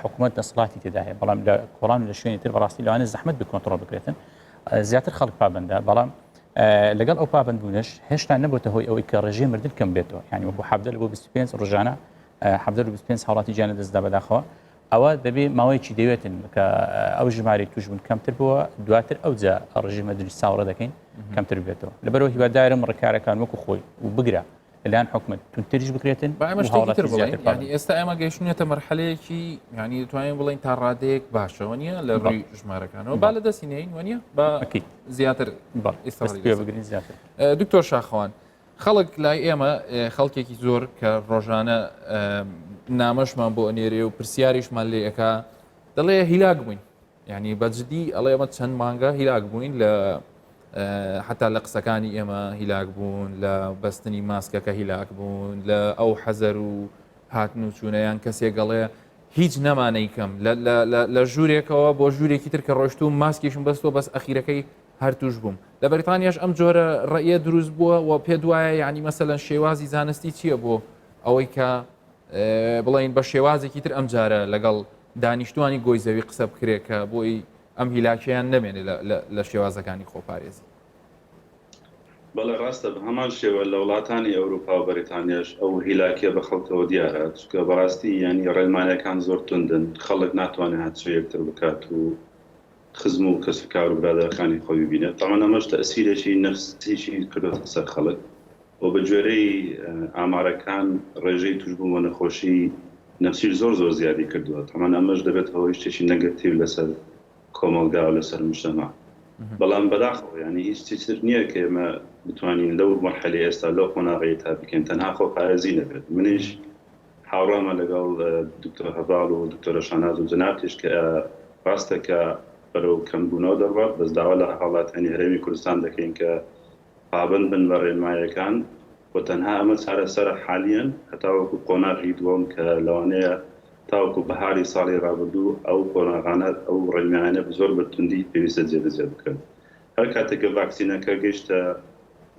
حکوومەت دەسەڵاتی تێدا هەیە بەڵام لە کۆڵان لە شوێنی تر بەڕاستی لەوانە زەحمەت بکۆنتڕۆڵ بکرێتن زیاتر خەڵک پابندە بەڵام لەگەڵ ئەو پابندبوونش هێشتا نەبووتە هۆی ئەوەی کە ڕێژەی مردن کەم بێتەوە ینی وەکو 17 بۆ 25 ڕۆژانە 25 هاوڵاتی گیانە دەستدا بەداخەوە ئەوە دەبێ ماوەیەکی دەوێتن کە ئەو ژمارەی توش بوون کەمتر بووە دواتر ئەوجا ڕێژەی مردنی ساوەڕە دەکەین کەمتر بێتەوە لەبەرەوە هیوادارم ڕێکارەکان وەکو خۆی و بگرە لەلاەن حکومت تونتریش بکرێتن ئێستا ئێمە گەیشتونێتە مەرحەلەیەکی ینی دەتوانین بڵین تا ڕادەیەک باشەوە نیە لە ڕووی ژمارەکانەوە با لە دەستی نین وە نیە باکی زیاتر بگرین زیاتر دکتۆر شاخەوان خەڵک لای ئێمە خەڵکێکی زۆر کە ڕۆژانە نامەشمان بۆ ئەنێرێ و پرسیاریشمان لێ ئەکا دەڵێ هیلاک بووین ینی بەجددی ئەڵێ ئەمە چەند مانگە هیلاک بووین لە حتا لە قسەکانی ئێمە هیلاک بوون لە بەستنی ماسکەکە هیلاک بوون لە ئەو حەزەر و هاتن و چوونەیان کەسێک گەڵێ هیچ نەمانەی کەم لە ژوورێکەوە بۆ ژوورێکی تر کە ڕۆشت و ماسکیشم بەستەوە بەس ئەخیرەکەی هەرتوش بووم لە بەریتانیاش ئەم جۆرە ڕێیە دروست بووە و پێ دوایە یعنی مەسەلەن شێوازی زانستی چییە بۆ ئەوەی کە بڵین بە شێوازێکی تر ئەم جارە لەگەڵ دانیشتوانی گۆی زەوی قسە بکرێت کە بۆی ئەم هیلاکیان نەمێنێ لە شێوازەکانی خۆپارێزی. بەڵێ ڕاستە بە هەمان شێوە لە وڵاتانی ئەوروپا و بەریتانیاش ئەو هیلاکیە بە خەڵکەوە دیارە چکە بەڕاستی ینی ڕێلمانەکان زۆر توندن خەڵک ناتوانێت هاتچ یەکتر بکات و خزم و کەسکار و برادەکانی خۆی ببینێت تاوان ئەمەش تەسیرێکی نەفسیشی کردوتە سەر خەڵک و بە جۆرەی ئامارەکان ڕێژەی توشبوون بە نەخۆشی نەفسیش زۆر زیادی کردووە تاوان ئەمەش دەبێت هەوەی شتێکی نەگەتیو لەسەر کۆمەلگا و لەسەر مشتەما بەڵام بەداخەوە ینی هیچ چیتر نییە کە ئێمە بتوانین لەو مەرحەلەی ئێستا لەو قۆناغەیە تا بکەین تەنها خۆپارێزی نەبێت منیش هاوڕامە لەگەڵ دکتۆر هەڤاڵ و دکتۆرە شاناز و جەنابتیش کە ڕاستە کە بەرەو کەمبوونەوە دەڕات بەس داوا لە هەوڵاتانی هەرێمی کوردستان دەکەین کە پابند بن بە ڕێنماییەکان بۆ تەنها ئەمە چارەسەرە حالیەن هەتاوەکو قۆناغی دووەم کە لەوانەیە تاوەکو بەهاری ساڵی ڕابردوو ئەو قۆناغانە ئەو ڕێنمایانە زۆر بەتوندی پێویستە جێبەجێ بکەن هەر کاتێککە ڤاکسینەکە گەیشتە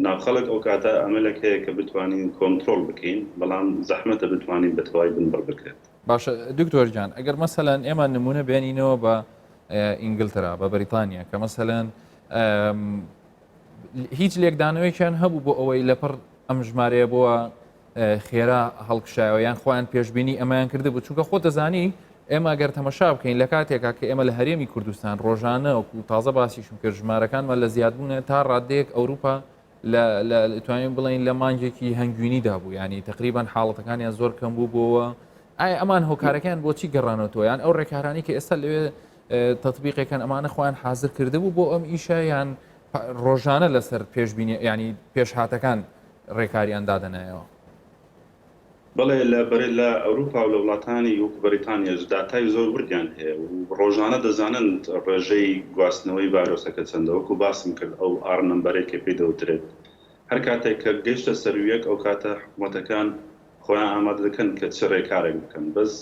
ناوخەڵک ئەو کاتە ئەمەلێک هەیە کە بتوانین کۆنتترۆل بکەین بەڵام زەحمەتە بتوانین بەتەواوی بنبڕ بکرێت باشە دکتۆر جان ئەگەر مەسەلەن ئێمە نمونە بێنینەوە بە ئینگلترا بە بەریتانیا کە مەسەلەن هیچ لێکدانەوەیان هەبوو بۆ ئەوەی لەپڕ ئەم ژمارەیە بووە خێرا هەڵکشایەوەیان خۆیان پێشببینی ئەمایان کرده بوو چونکە خۆ دەزانی ئێمە گەر تەمەشا بکەین لە کاتێکا کە ئێمە لە هەرێمی کوردستان ڕۆژانە و تازە باسیشم کرد ژمارەکانمان لە زیادبوونە تا ڕادەیەک ئەوروپا توانین بڵین لە مانجێکی هەنگوینیدا بوو ینی تقریبان حاڵەتەکانیان زۆر کەم بوو بۆەوە ئایا ئەمان هۆکارەکان بۆچی گەڕانەوە یان ئەو ڕێکارانی کە ئێستا لەوێ تطبیقەکان ئەمانە خۆیان حاضر کرده بوو بۆ ئەم ئیشە یان ڕۆژانە لەسەر پێشبینی ینی پێشهاتەکان ڕێکاریان دادەنایەوە بەڵێ لە ئەوروپا و لە وڵاتانی وەکو بەریتانیاش داتای زۆر وردیان هەیە و ڕۆژانە دەزانن ڕێژەی گواستنەوەی ڤایرۆسەکە چەندە وەکو باسم کرد ئەو ئار نەمبەرێکی پێی دەوترێت هەر کاتێک کە گەیشتە سەرویەک ئەو کاتە حکوومەتەکان خۆیان ئامادە دەکەن کە چ ڕێکارێک بکەن بەس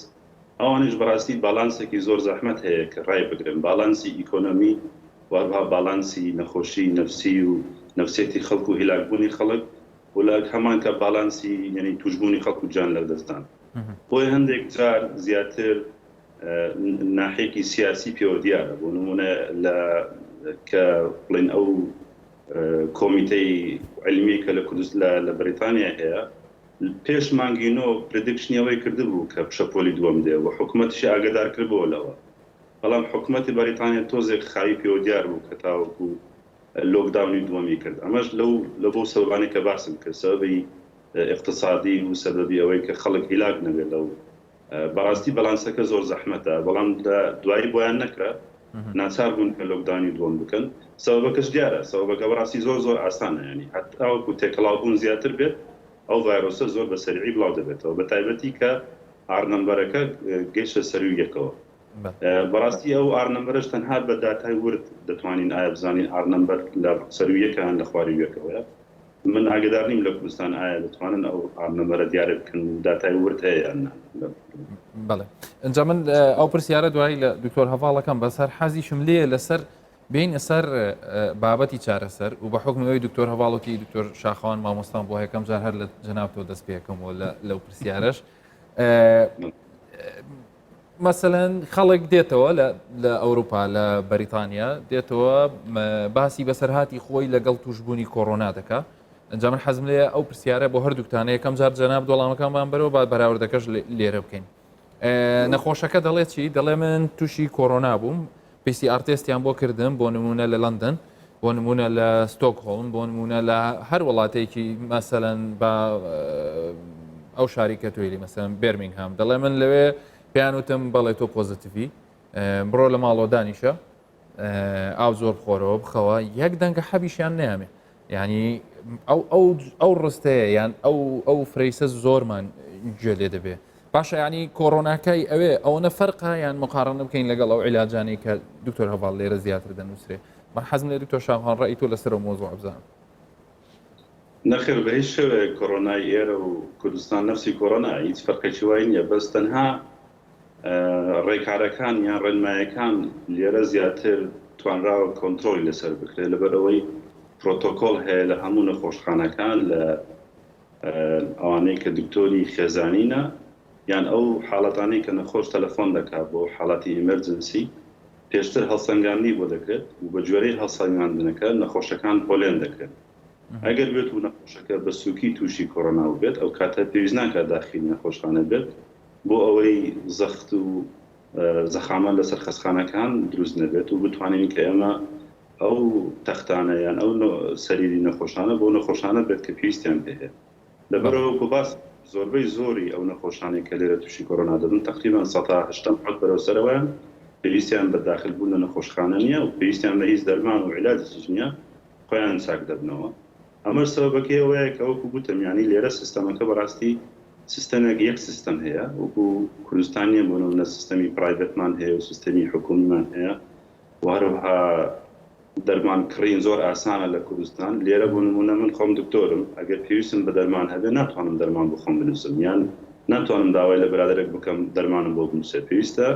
ئەوانش بەڕاستی باڵانسێکی زۆر زەحمەت هەیە کە ڕای بگرن باڵانسی ئیکۆنۆمی وەها باڵانسی نەخۆشی نەفسی و نەفسێتی خەڵک و هیلاکبوونی خەڵک و لە هەمان کە باڵانسی یعنی توشبوونی خەڵک و جان لەدەستدان بۆی هەندێک جار زیاتر ناحێکی سیاسی پێوە دیارە بۆ نمونە کە بڵێن ئەو کۆمیتەی علمی کە لە کوردستان لە بەریتانیا هەیە پێش مانگینۆ پردکشنیەوەی کرده بوو کە پشەپۆلی دووەم دێ و حکوومەتیشی ئاگدار کردبووە لەوە بەڵام حکوومەتی بەریتانیا تۆزێک خاوی پێوە دیار بوو کە تاوەکو لۆکداونی دووەمی کرد ئەمەش لە بۆ سەبانی کە باسم کرد سەبەبی اقتصادی و سەبەبی ئەوەی کە خەڵک هیلاک نەبێت لەو بەڕاستی بەلانسەکە زۆر زەحمەتە بەڵام دوایی بۆیان نەکرا ناچار بوون کە لۆکداونی دووەم بکەن سەبەبەکەش دیارە سەبەبەکە بەڕاستی زۆر ئاسانە ینی هەتاوەکو تێکەڵاوبوون زیاتر بێت ئەو ڤایرۆسە زۆر بە سەریعی بڵاو دەبێتەوە بە تایبەتی کە ئارنەمبەرەکە گەیشتە سەرویەکەوە بەڕاستی ئەو ئارنەمبەرش تەنها بە داتای ورد دەتوانین ئایا بزانین ئارنەمبەر لە سەرویەکەیان لە خواریویەکەوەیە من ئاگدار نیم لە کوردستان ئایا دەتوانن ئەو ئارنەمبەرە دیارە بکەن داتای ورد هەیە یان نا بەڵێ اینجا من ئەو پرسیارە دوایی لە دکتۆر هەڤاڵەکەم بەسەر حەزیشم لێ لەسەر بین ئەسەر بابەتی چارەسەر و بە حکمەوەی دکتۆر هەڤاڵۆکی دکتۆر شاخەوان مامۆستان بۆ یەکەم جار هەر لە جەنابتۆ دەست پێکەمەوە لەو پرسیارەش مەسەلەن خەڵک دێتەوە لە ئەوروپا لە بەریتانیا دێتەوە باسی بەسەرهاتی خۆی لەگەڵ توشبوونی کۆڕۆنا دەکات ئەنجا من حەزم لێ ئەو پرسیارە بۆ هەردووکتانە یەکەم جار جەناب دۆڵامەکانمان بەرەوە با بەراوردەکەش لێرە بکەین نەخۆشەکە دەڵێت چی دەڵێ من تووشی کۆڕۆنا بووم PCR تێستیان بۆ کردم بۆ نمونە لە لەندەن بۆ نمونە لە ستۆکهۆڵم بۆ نمونە لە هەر وڵاتێکی مەسەلەن بە ئەو شاریکە توێلی مەسەلەن بێرمینگهام دەڵێ من لەوێ پێیانوتم بەڵێ تۆ پۆزتیڤی بڕۆ لە ماڵۆ دانیشە ئاو زۆر بخۆرەوە بخەوە یەک دەنگە حەبیشیان نەیامێ ینی ئەو ڕستەیە یان ئەو فرەیسە زۆرمان گوێ لێ دەبێ باشە ینی کۆڕۆناکەی ئەوێ ئەوەنە فەرقا یان مقارنە بکەین لەگەڵ ئەو عیلاجانی کە دکتۆر هەڤاڵ لێرە زیاتر دەنووسێ من حەزم لێ دکتۆر شاخەوان ڕای تۆ لەسەر مۆزوع بزانم نەخێر بە هیچ شێوەیە کۆڕۆنای ئێرە و کوردستان نەفسی کۆڕۆنا هیچ فەرقێکی وای نییە بەس تەنها ڕێکارەکان یان ڕێنمایەکان لێرە زیاتر توانراوە کۆنتترۆلی لەسەر بکرێت لەبەرەوەی پرۆتۆکۆل هەیە لە هەموو نەخۆشخانەکان لە ئەوانەی کە دکتۆری خێزانینە یان ئەو حاڵەتانی کە نەخۆش تەلەفۆن دەکات بۆ حاڵاتی ئیمەرجنسی پێشتر هەڵسەنگاندنی بۆ دەکرێت و بە جوێرەی هەڵسەنگاندنەکە نەخۆشەکان پۆلێن دەکرێت ئەگەر بێت و نەخۆشەکە بە سووکی تووشی کۆڕۆنا بێت ئەو کاتە پێویست ناکات داخلی نەخۆشخانە بێت بۆ ئەوەی زەخت و زەخامە لەسەر خەسخانەکان دروست نەبێت و بتوانین کە ئێمە ئەو تەختانە یان ئەو سەریری نەخۆشانە بۆ نەخۆشانە بێت کە پێویستیان پێ هەیە لەبەرەوە کە باس زۆربەی زۆری ئەو نەخۆشانەی کە لێرە تووشی کۆڕۆنا دەبن تقریبان 180 بەرەو سەرەوەیان پێویستیان بە داخلبوون لە نەخۆشخانە نییە و پێویستیان بە هیچ دەرمان و عیلاجیش نییە خۆیان چاک دەبنەوە ئەمە سەبەبەکەی ئەوەیە کە وەکو گوتم یانی لێرە سیستەمەکە بەڕاستی سیستەمێک یەک سیستەم هەیە وەکو کوردستان نیە بۆ نمونە سیستەمی پرایڤێتمان هەیە و سیستەمی حکومیمان هەیە و هەروەها دەرمان کڕین زۆر ئاسانە لە کوردستان لێرە بۆ نمونە من خۆم دکتۆرم ئەگەر پێویستم بە دەرمان هەبێ ناتوانم دەرمان بۆ خۆم بنووسم یان ناتوانم داوای لە برادێک بکەم دەرمانم بۆ بنووسێ پێویستە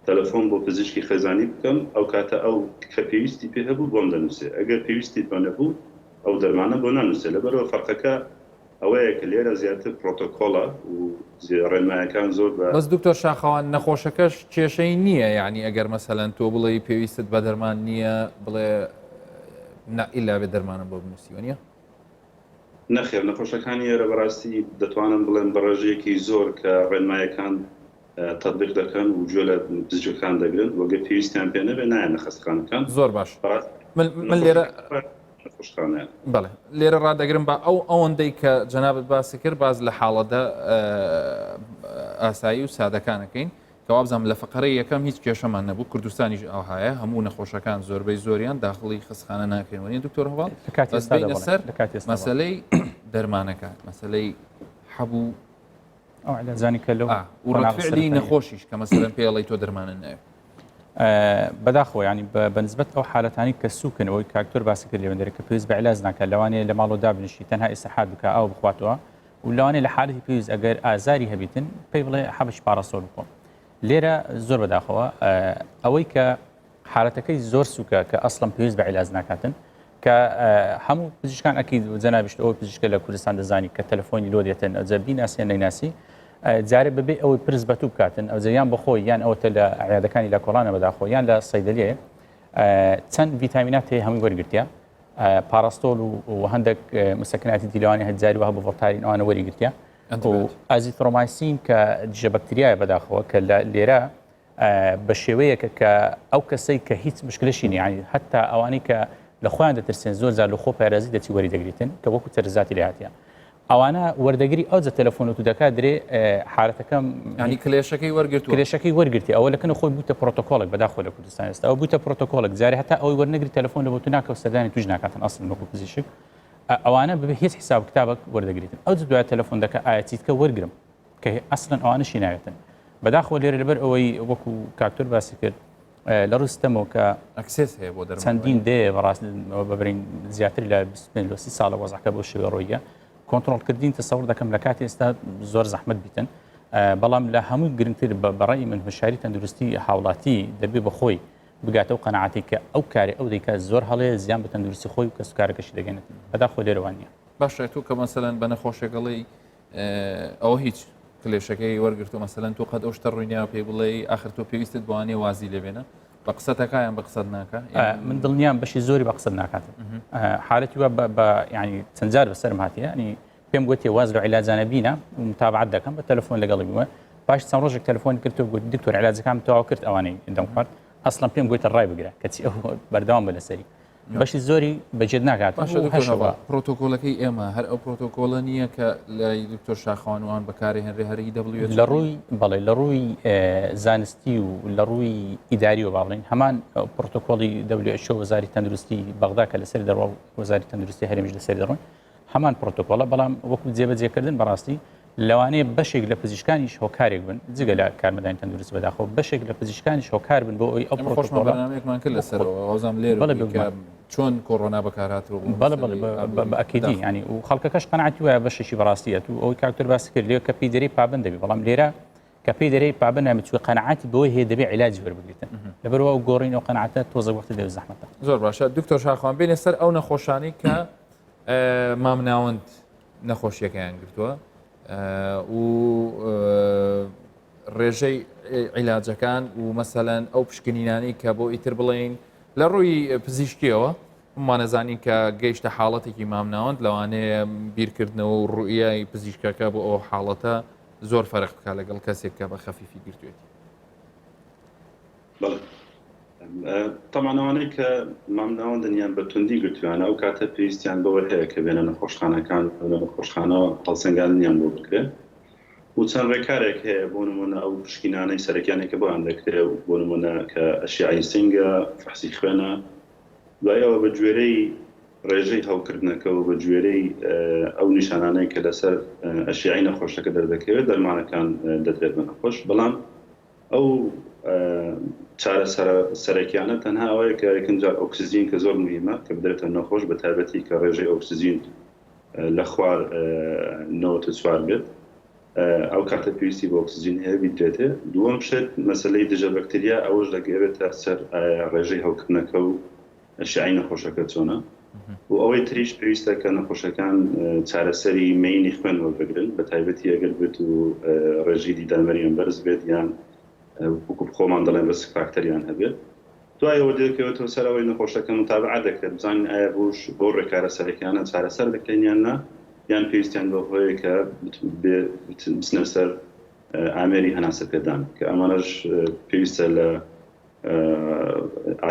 تەلەفۆن بۆ پزیشکی خێزانی بکەم ئەو کاتە ئەو کە پێویستی پێ هەبوو بۆم دەنووسێ ئەگەر پێویستی بۆ نەبوو ئەو دەرمانە بۆ نانووسێ لەبەرەوە فەرقەکە ئەوەیە کە لێرە زیاتر پرۆتۆکۆڵە و ڕێنمایەکان زۆر بەس دکتۆر شاخەوان نەخۆشەکەش کێشەی نییە یعنی ئەگەر مەسەلەن تۆ بڵێ پێویستت بە دەرمان نییە بڵێ ئیلا بێ دەرمانە بۆ بنووسیوە نیە نەخێر نەخۆشەکانی ئێرە بەڕاستی دەتوانن بڵێن بە ڕێژەیەکی زۆر کە ڕێنمایەکان تطبیق دەکەن و گوێ لە پزیشکەکان دەگرن وەگە پێویستیان پێ نەبێ نایەنە خەستەخانەکان زۆر باش من لێرە بەڵێ لێرە ڕادەگرم بە ئەوەندەی کە جەنابەت باسی کرد باز لە حاڵەدا ئاسایی و سادەکانەکەین کەوا بزانم لە فقرەی یەکەم هیچ کێشەمان نەبوو کوردستانیش ئەوهایە هەموو نەخۆشەکان زۆربەی زۆریان داخڵی خستخانە ناکەینوەنی دکتۆر هەواڵ سەر مەسەلەی دەرمانەکە مەسەلەی هەبوو زانی کە لەو و ڕەفعلی نەخۆشیش کە مەسەلەن پێڵی تۆ دەرمانە ناوێت بەداخۆ ینی بەنسبەت ئەو حالەتانی کە سوکنەوەی کاکتۆر باسی کرد لەوەندەرە کە پێویست بە عیلاج ناکات لەوانەیە لە ماڵەوە دابنیشی تەنها ئیسەحات بکە ئەو بخواتەوە و لەوانەیە لە حالەتی پێویست ئەگەر ئازاری هەبیتن پێی بڵێ حەبش پارەسۆل بکۆم لێرە زۆر بەداخەوە ئەوەی کە حالەتەکەی زۆر سوکە کە ئەسڵم پێویست بە عیلاج ناکاتن کە هەموو پزیشکان ئەکید جەنابشت ئەوە پزیشکە لە کوردستان دەزانی کە تەلەفۆنی لۆ دێتن ئەجە بیناسییان نەیناسی جارێ ببێ ئەوەی پرس بەتوو بکاتن ئەو جەیان بەخۆی یان ئەوتە لە عیادەکانی لە کۆڵانە بەداخۆ یان لە سەیدەلیە چەند ڤیتامینات هەیە هەمووی وەرگرتیا پاراستۆل و هەندێک مسەکناتی دیلەوانی هەجاری وها بە ڤۆڵتارین ئەوانە وەریگرتیا و ئازیترۆمایسین کە دژە بەکتریایە بەداخەوە کە لێرە بە شێوەیەکە کە ئەو کەسەی کە هیچ مشکلشی نیانی هەتا ئەوانەی کە لە خۆیان دەترسێن زۆر زار لە خۆ پارێزی دەچی وەری دەگریتن کە وەکو تەرزاتی لە هاتیە ئەوانە وەردەگری ئەو جە تەلەفۆن و دەکات درێ حالەتەکەم ینی کلێشەکەی وەرگرت کلێشەکەی وەرگرتی ئەوە لەکەن خۆی بوتە پرۆتۆکۆلێک بەداخۆ لە کوردستان ئێستا ئەو بوتە پرۆتۆکۆلێک جارێ هەتا ئەوەی وەرنەگری تەلەفۆن لە بۆ تو ناکە و سەردانی توش ناکاتن ئەسڵ وەکو پزیشک ئەوانە ببێ هیچ حساب کتابێک وەردەگریتن ئەو دوای تەلەفۆن دەکە ئاەتیتکە وەرگرم کە ئەسڵن ئەوانەشی ناوێتن بەداخۆ لێرە لەبەر ئەوەی وەکو کاکتۆر باسی کرد لە ڕستەمەوە کە ئەکسس هەیە بۆ چەندین دێ بەڕاست ببرین زیاتر لە 20 ساڵە وەزعەکە بۆ شێوە ڕۆیە کۆنتترۆلکردین تەسەور دەکەم لە کاتی ئێستا زۆر زەحمت بیتن بەڵام لە هەمووی گرنگتر بەڕای من هۆشیاری تەندروستی هاوڵاتی دەبێ بەخۆی بگاتە و قەنەعاتی کە ئەو کاری ئەو دەیکات زۆر هەڵەیە زیان بە تەندروستی خۆی و کەسوکارەکەشی دەگەنێت بەداخۆ لێرەوان نیە باشە تو کە مەسەلەن بە نەخۆشیەکەڵی ئەوە هیچ کلێشەکەی وەرگرتو مەسەلەن تۆ قەت ئەو شتە ڕووینیا پێی بڵێ ئاخر تۆ پێویستت بوانێ وازی لێبێنە بە قسەتەکەیان بە قسەت ناکە من دڵنیام بەشی زۆری بە قسەت ناکاتن حالەتی وە بە ینی چەندجار بەسەرم هاتیە ینی پێم گوتی واز لە عیلاجانە بینە و متابعەت دەکەم بە تەلەفۆن لەگەڵی بووە باش چەند ڕۆژێک تەلەفۆن کردو گوت دکتۆر عیلاجەکەم تەواو کرد ئەوانەی دەم خوارد ئەسڵم پێم گوتە ڕای بگرە کەچی ئەو بەردەوام بە لەسەری بەشی زۆری بەجێت ناکات پرۆتۆکۆلەکەی ئێمە هەر ئەو پرۆتۆکۆلە نییە کە لای دکتۆر شاخوانوان بەکاری هەنرێ هەری دەبڵێت لە ڕووی بەڵێ لە ڕووی زانستی و لە ڕووی ئیداری و باڵین هەمان پرۆتۆکۆلی WHO وەزاری تەندروستی بەغدا کە لەسەر دەڕوا وەزاری تەندروستی هەرێمیش لەسەر دەڕۆن هەمان پرۆتۆکۆلە بەڵام وەکو جێبەجێکردن بەڕاستی لەوانەیە بەشێک لە پزیشکانیش هۆکارێک بن جگە لە کارمەدانی تەندروستی بەداخەوە بەشێک لە پزیشکانیش هۆکار بن بۆ ئەوی ئەو پرۆتۆکۆلەمان کرد لەسەرەوە ئەوزام لێرە چۆن کۆڕۆنا بەکارهاتەوە بەڵێ ئەکیدی ینی و خەڵکەکەش قەنەعەتی وایە بەشێکی بەڕاستیەت و ئەوەی کاکتۆر باسی کرد لێ کە پێی دەرەی پابند دەبێت بەڵام لێرە کە پێی دەرەی پابند نامێت قەنەعەتی بەوەی هەیە دەبێت عیلاجی وەربگریتن لەبەرەوە ئەو گۆڕین و قەنەعەتە تۆزە وەختی دەوێت زەحمەتە زۆر باشە دکتۆر شاخوان بینێ سەر ئەو نەخۆشانی کە مامناوەند نەخۆشیەکەیان گرتووە و ڕێژەی عیلاجەکان و مەسەلەن ئەو پشکنینانی کە بۆ ئیتر بڵێن لە ڕووی پزیشکیەوە مانەزانین کە گەیشتە حاڵەتێکی مامناوەند لەوانەیە بیرکردنەوە و ڕوئیای پزیشکەکە بۆ ئەو حاڵەتە زۆر فەرق بکات لەگەڵ کەسێک کە بە خەفیفی گرتوێتی. طبعا ئەوانەی کە مامناوەندن یان بە توندی گرتویانە ئەو کاتە پێویستیان بەوە هەیە کە بێنە نەخۆشخانەکان لە نەخۆشخانەوە هەڵسەنگاندنیان بۆ بکرێت و چەند ڕێکارێک هەیە بۆ نمونە ئەو پشکینانەی سەرەکیانێکە بۆیان دەکرێت و بۆ نمونە کە ئەشیای سنگە فەحسی خوێنە دوایەوە بە گوێرەی ڕێژەی هەڵکردنەکە و بە گوێرەی ئەو نیشانانەی کە لەسەر ئەشیای نەخۆشەکە دەردەکەوێت دەرمانەکان دەدرێت بە نەخۆش بەڵام ئەو چارە سەرەکیانە تەنها ئەوەیە کە یەکەمجار ئۆکسیژین کە زۆر مهمە کە بدرێتە نەخۆش بە تایبەتی کە ڕێژەی ئۆکسیژین لە خوار 94 بێت ئەو کاتە پێویستی بە ئۆکسیژین هەیە بیدرێتێ. دووەم شت مەسلەی دژە بەکتریا ئەوەش دەگەوێتە سەر ڕێژەی هەڵکردنەکە و ئەشیای نەخۆشەکە چۆنە و ئەوەی تریش پێویستە کە نەخۆشەکان چارەسەری مەینی خوێن وەربگرن بە تایبەتی ئەگەر بێت و ڕێژی دیدانمەریان بەرز بێت یان وەکو خۆمان دەڵێن بەس فاکتەریان هەبێت. دوایەوە دەکەوێتەوە سەرەوەی نەخۆشەکە متابعەت دەکرێت بزانین ئایا بۆ ڕێکارە سەرەکیانە چارەسەر دەکەین یان نا یان پێویستیان بە هۆیە کە بچنە سەر ئامێری هەناسەپێدان کە ئەمانەش پێویستە لە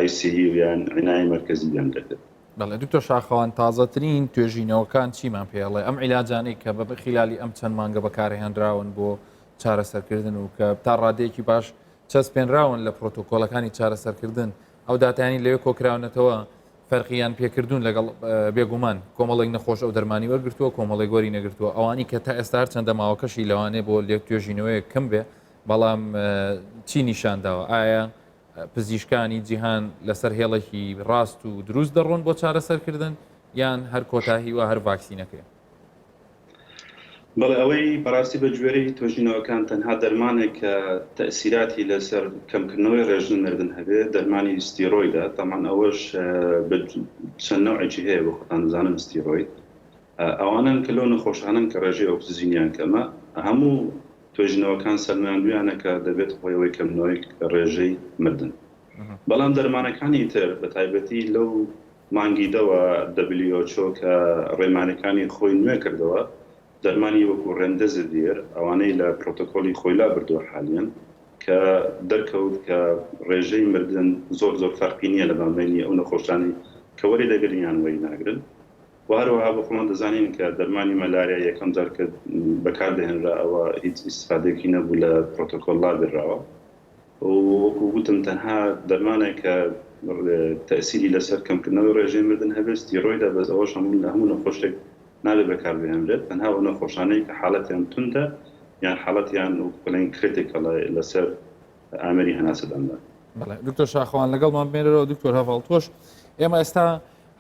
ICU یان عنایە مەرکەزییان دەکرێت. بەڵێ دکتۆر شاخەوان تازەترین توێژینەوەکان چیمان پێڵێ ئەم عیلاجانەی کە بە خلالی ئەم چەند مانگە بەکارهێنراون بۆ چارەسەرکردن و کە تا ڕادەیەکی باش چەسپێنراون لە پرۆتۆکۆلەکانی چارەسەرکردن ئەو داتانی لەوێ کۆکراونەتەوە فەرقیان پێکردوون لەگەڵ بێگومان کۆمەڵێک نەخۆش ئەو دەرمانی وەرگرتووە کۆمەڵێک وەری نەگرتووە ئەوانی کە تا ئێستا چەندە ماوەکەشی لەوانێ بۆ لێک توێژینەوەی کەم بێ بەڵام چی نیشانداوە ئایا پزیشکانی جیهان لەسەر هێڵێکی ڕاست و دروست دەڕۆن بۆ چارەسەرکردن یان هەر کۆتاهی و هەر ڤاکسینەکەی؟ بەڵێ ئەوەی بەڕاستی بە گوێرەی توێژینەوەکان تەنها دەرمانێک کە تەئسیراتی لەسەر کەمکردنەوەی ڕێژن مردن هەبێت دەرمانی ستیرۆیدە تەمان ئەوەش چەند نەوعێکی هەیە بۆ خۆتان بزانن ستیرۆید ئەوانن کە لەو نەخۆشانن کە ڕێژەی ئۆکسیژینیان کەمە هەموو توێژینەوەکان سەرمایاندویانە کە دەبێت خۆیەوەی کەمنەوەی ڕێژەی مردن بەڵام دەرمانەکانی تر بە تایبەتی لەو مانگیدەوە WHO کە ڕێمانەکانی خۆی نوێ کردەوە دەرمانی وەکو ڕێندەزدیر ئەوانەی لە پرۆتۆکۆلی خۆیلا بردووە حالیان کە دەرکەوت کە ڕێژەی مردن زۆر فەرقی نییە لە بینی ئەو نەخۆشانی کە وەری دەگرنیان وەری ناگرن و هەروەها بە خۆمان دەزانین کە دەرمانی مەلاریا یەکەم جار کە بەکاردەهێنرا ئەوە هیچ ئیسفادێکی نەبوو لە پرۆتۆکۆللا بێراوە وەکو گوتم تەنها دەرمانێک کە تەئسیری لەسەر کەمکردنەوەی ڕێژەی مردن هەبێت ستیرۆیدە بەس ئەوەش هەموو نەخۆشێک نابێت بەکاربهێنرێت تەنها ئەو نەخۆشانەی کە حاڵەتیان توندە یان حاڵەتیان بڵێن کریتیکەڵ لەسەر ئامێری هەناسەداندا. بەڵێ دکتۆر شاخەوان لەگەڵمان بێنەرەوە دکتۆر هەڤاڵ تۆش ئێمە ئێستا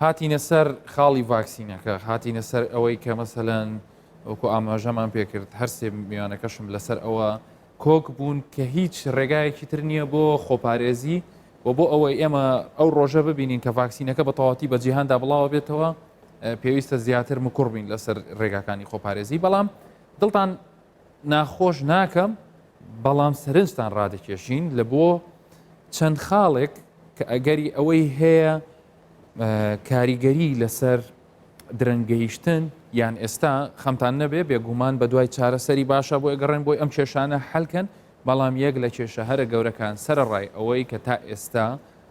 هاتینە سەر خاڵی ڤاکسینەکە هاتینە سەر ئەوەی کە مەسەلەن وەکو ئاماژەمان پێکرد هەر سێ میوانەکەشم لەسەر ئەوە کۆک بوون کە هیچ ڕێگایەکی تر نییە بۆ خۆپارێزی و بۆ ئەوەی ئێمە ئەو ڕۆژە ببینین کە ڤاکسینەکە بە تەواتی بە جیهاندا بڵاوە بێتەوە پێویستە زیاتر مکوڕ بین لەسەر ڕێگاکانی خۆپارێزی بەڵام دڵتان ناخۆش ناکەم بەڵام سەرنجتان ڕادەکێشین لە بۆ چەند خاڵێک کە ئەگەری ئەوەی هەیە کاریگەری لەسەر درەنگەیشتن یان ئێستا خەمتان نەبێ بێگومان بە دوای چارەسەری باشە بۆ ئەگەڕێن بۆی ئەم کێشانە حەلکەن بەڵام یەک لە کێشە هەرە گەورەکان سەرڕای ئەوەی کە تا ئێستا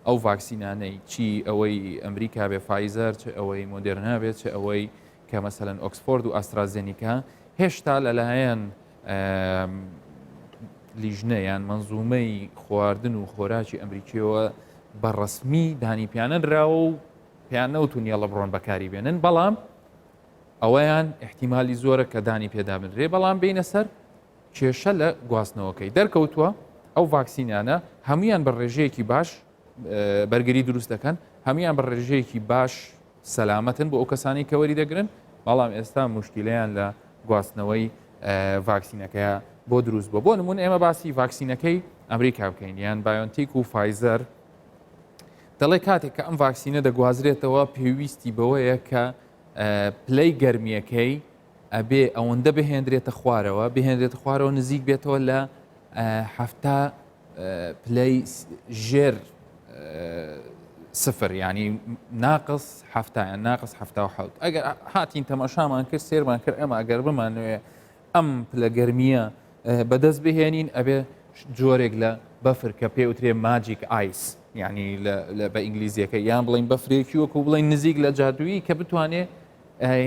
ئەو ڤاکسینانەی چی ئەوەی ئەمریکا بێ فایزەر چ ئەوەی مۆدێرنا بێت چ ئەوەی کە مەسەلەن ئۆکسفۆرد و ئاسترازێنیکا هێشتا لەلایەن لیژنەیان منزومەی خواردن و خۆراکی ئەمریکیەوە بەڕەسمی دانی پیانەنراوە و پیان نەوتونیە لە بڕۆن بەکاری بێنن بەڵام ئەوەیان احتیمالی زۆرە کە دانی پێدا بنرێ بەڵام بینە سەر کێشە لە گواستنەوەکەی دەرکەوتووە ئەو ڤاکسینانە هەمویان بە ڕێژەیەکی باش بەرگری دروست دەکەن هەمویان بە ڕێژەیەکی باش سەلامەتن بۆ ئەو کەسانی کە وەری دەگرن بەڵام ئێستا موشکیلەیان لە گواستنەوەی ڤاکسینەکەیە بۆ دروست بۆ نمونە ئێمە باسی ڤاکسینەکەی ئەمریکا بکەین یان بایۆنتیک و فایزەر دەڵێ کاتێک کە ئەم ڤاکسینە دەگوازرێتەوە پێویستی بەوەیە کە پلەی گەرمیەکەی ئەبێ ئەوەندە بهێنرێتە خوارەوە بهێنرێتە خوارەوە نزیک بێتەوە لە هەفتا پلەی ژێر سفر ینی ناقص هەفتایان ناقص هەفتا و حەوت ئەگەر هاتین تەماشامان کرد سێرمان کرد ئەمە ئەگەر بمانوێ ئەم پلە گەرمیە بەدەست بهێنین ئەبێ جۆرێک لە بەفر کە پێ وترێ ماجیک ئایس ینی بە ئینگلیزیەکە یان بڵین بەفرێکی وەکو بڵین نزیک لە جادووی کە بتوانێت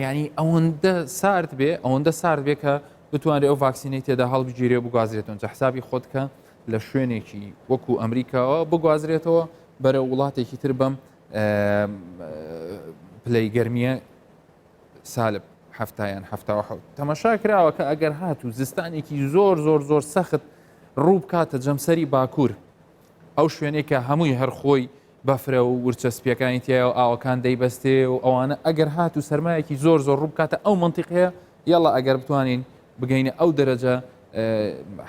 ینی ئەوەندە سارد بێ ئەوەندە سارد بێ کە بتوانێت ئەو ڤاکسینەی تێدا هەڵبگیرێ بگوازرێتەوە جە حسابی خۆت کە لە شوێنێکی وەکو ئەمریکاوە بگوازرێتەوە بەرە وڵاتێکی تر بەم پلەی گەرمیە سالب هەفتایان هەفتا و حەوت تەماشا کراوە کە ئەگەر هات و زستانێکی زۆر زۆر زۆر سەخت ڕوو بکاتە جەمسەری باکوور ئەو شوێنێک کە هەمووی هەرخۆی بەفرە و ورچەسپیەکانی تایە و ئاوەکان دەیبەستێ و ئەوانە ئەگەر هات و سەرمایەکی زۆر زۆر ڕوو بکاتە ئەو منتیقەیە یاڵا ئەگەر بتوانین بگەینە ئەو دەرەجە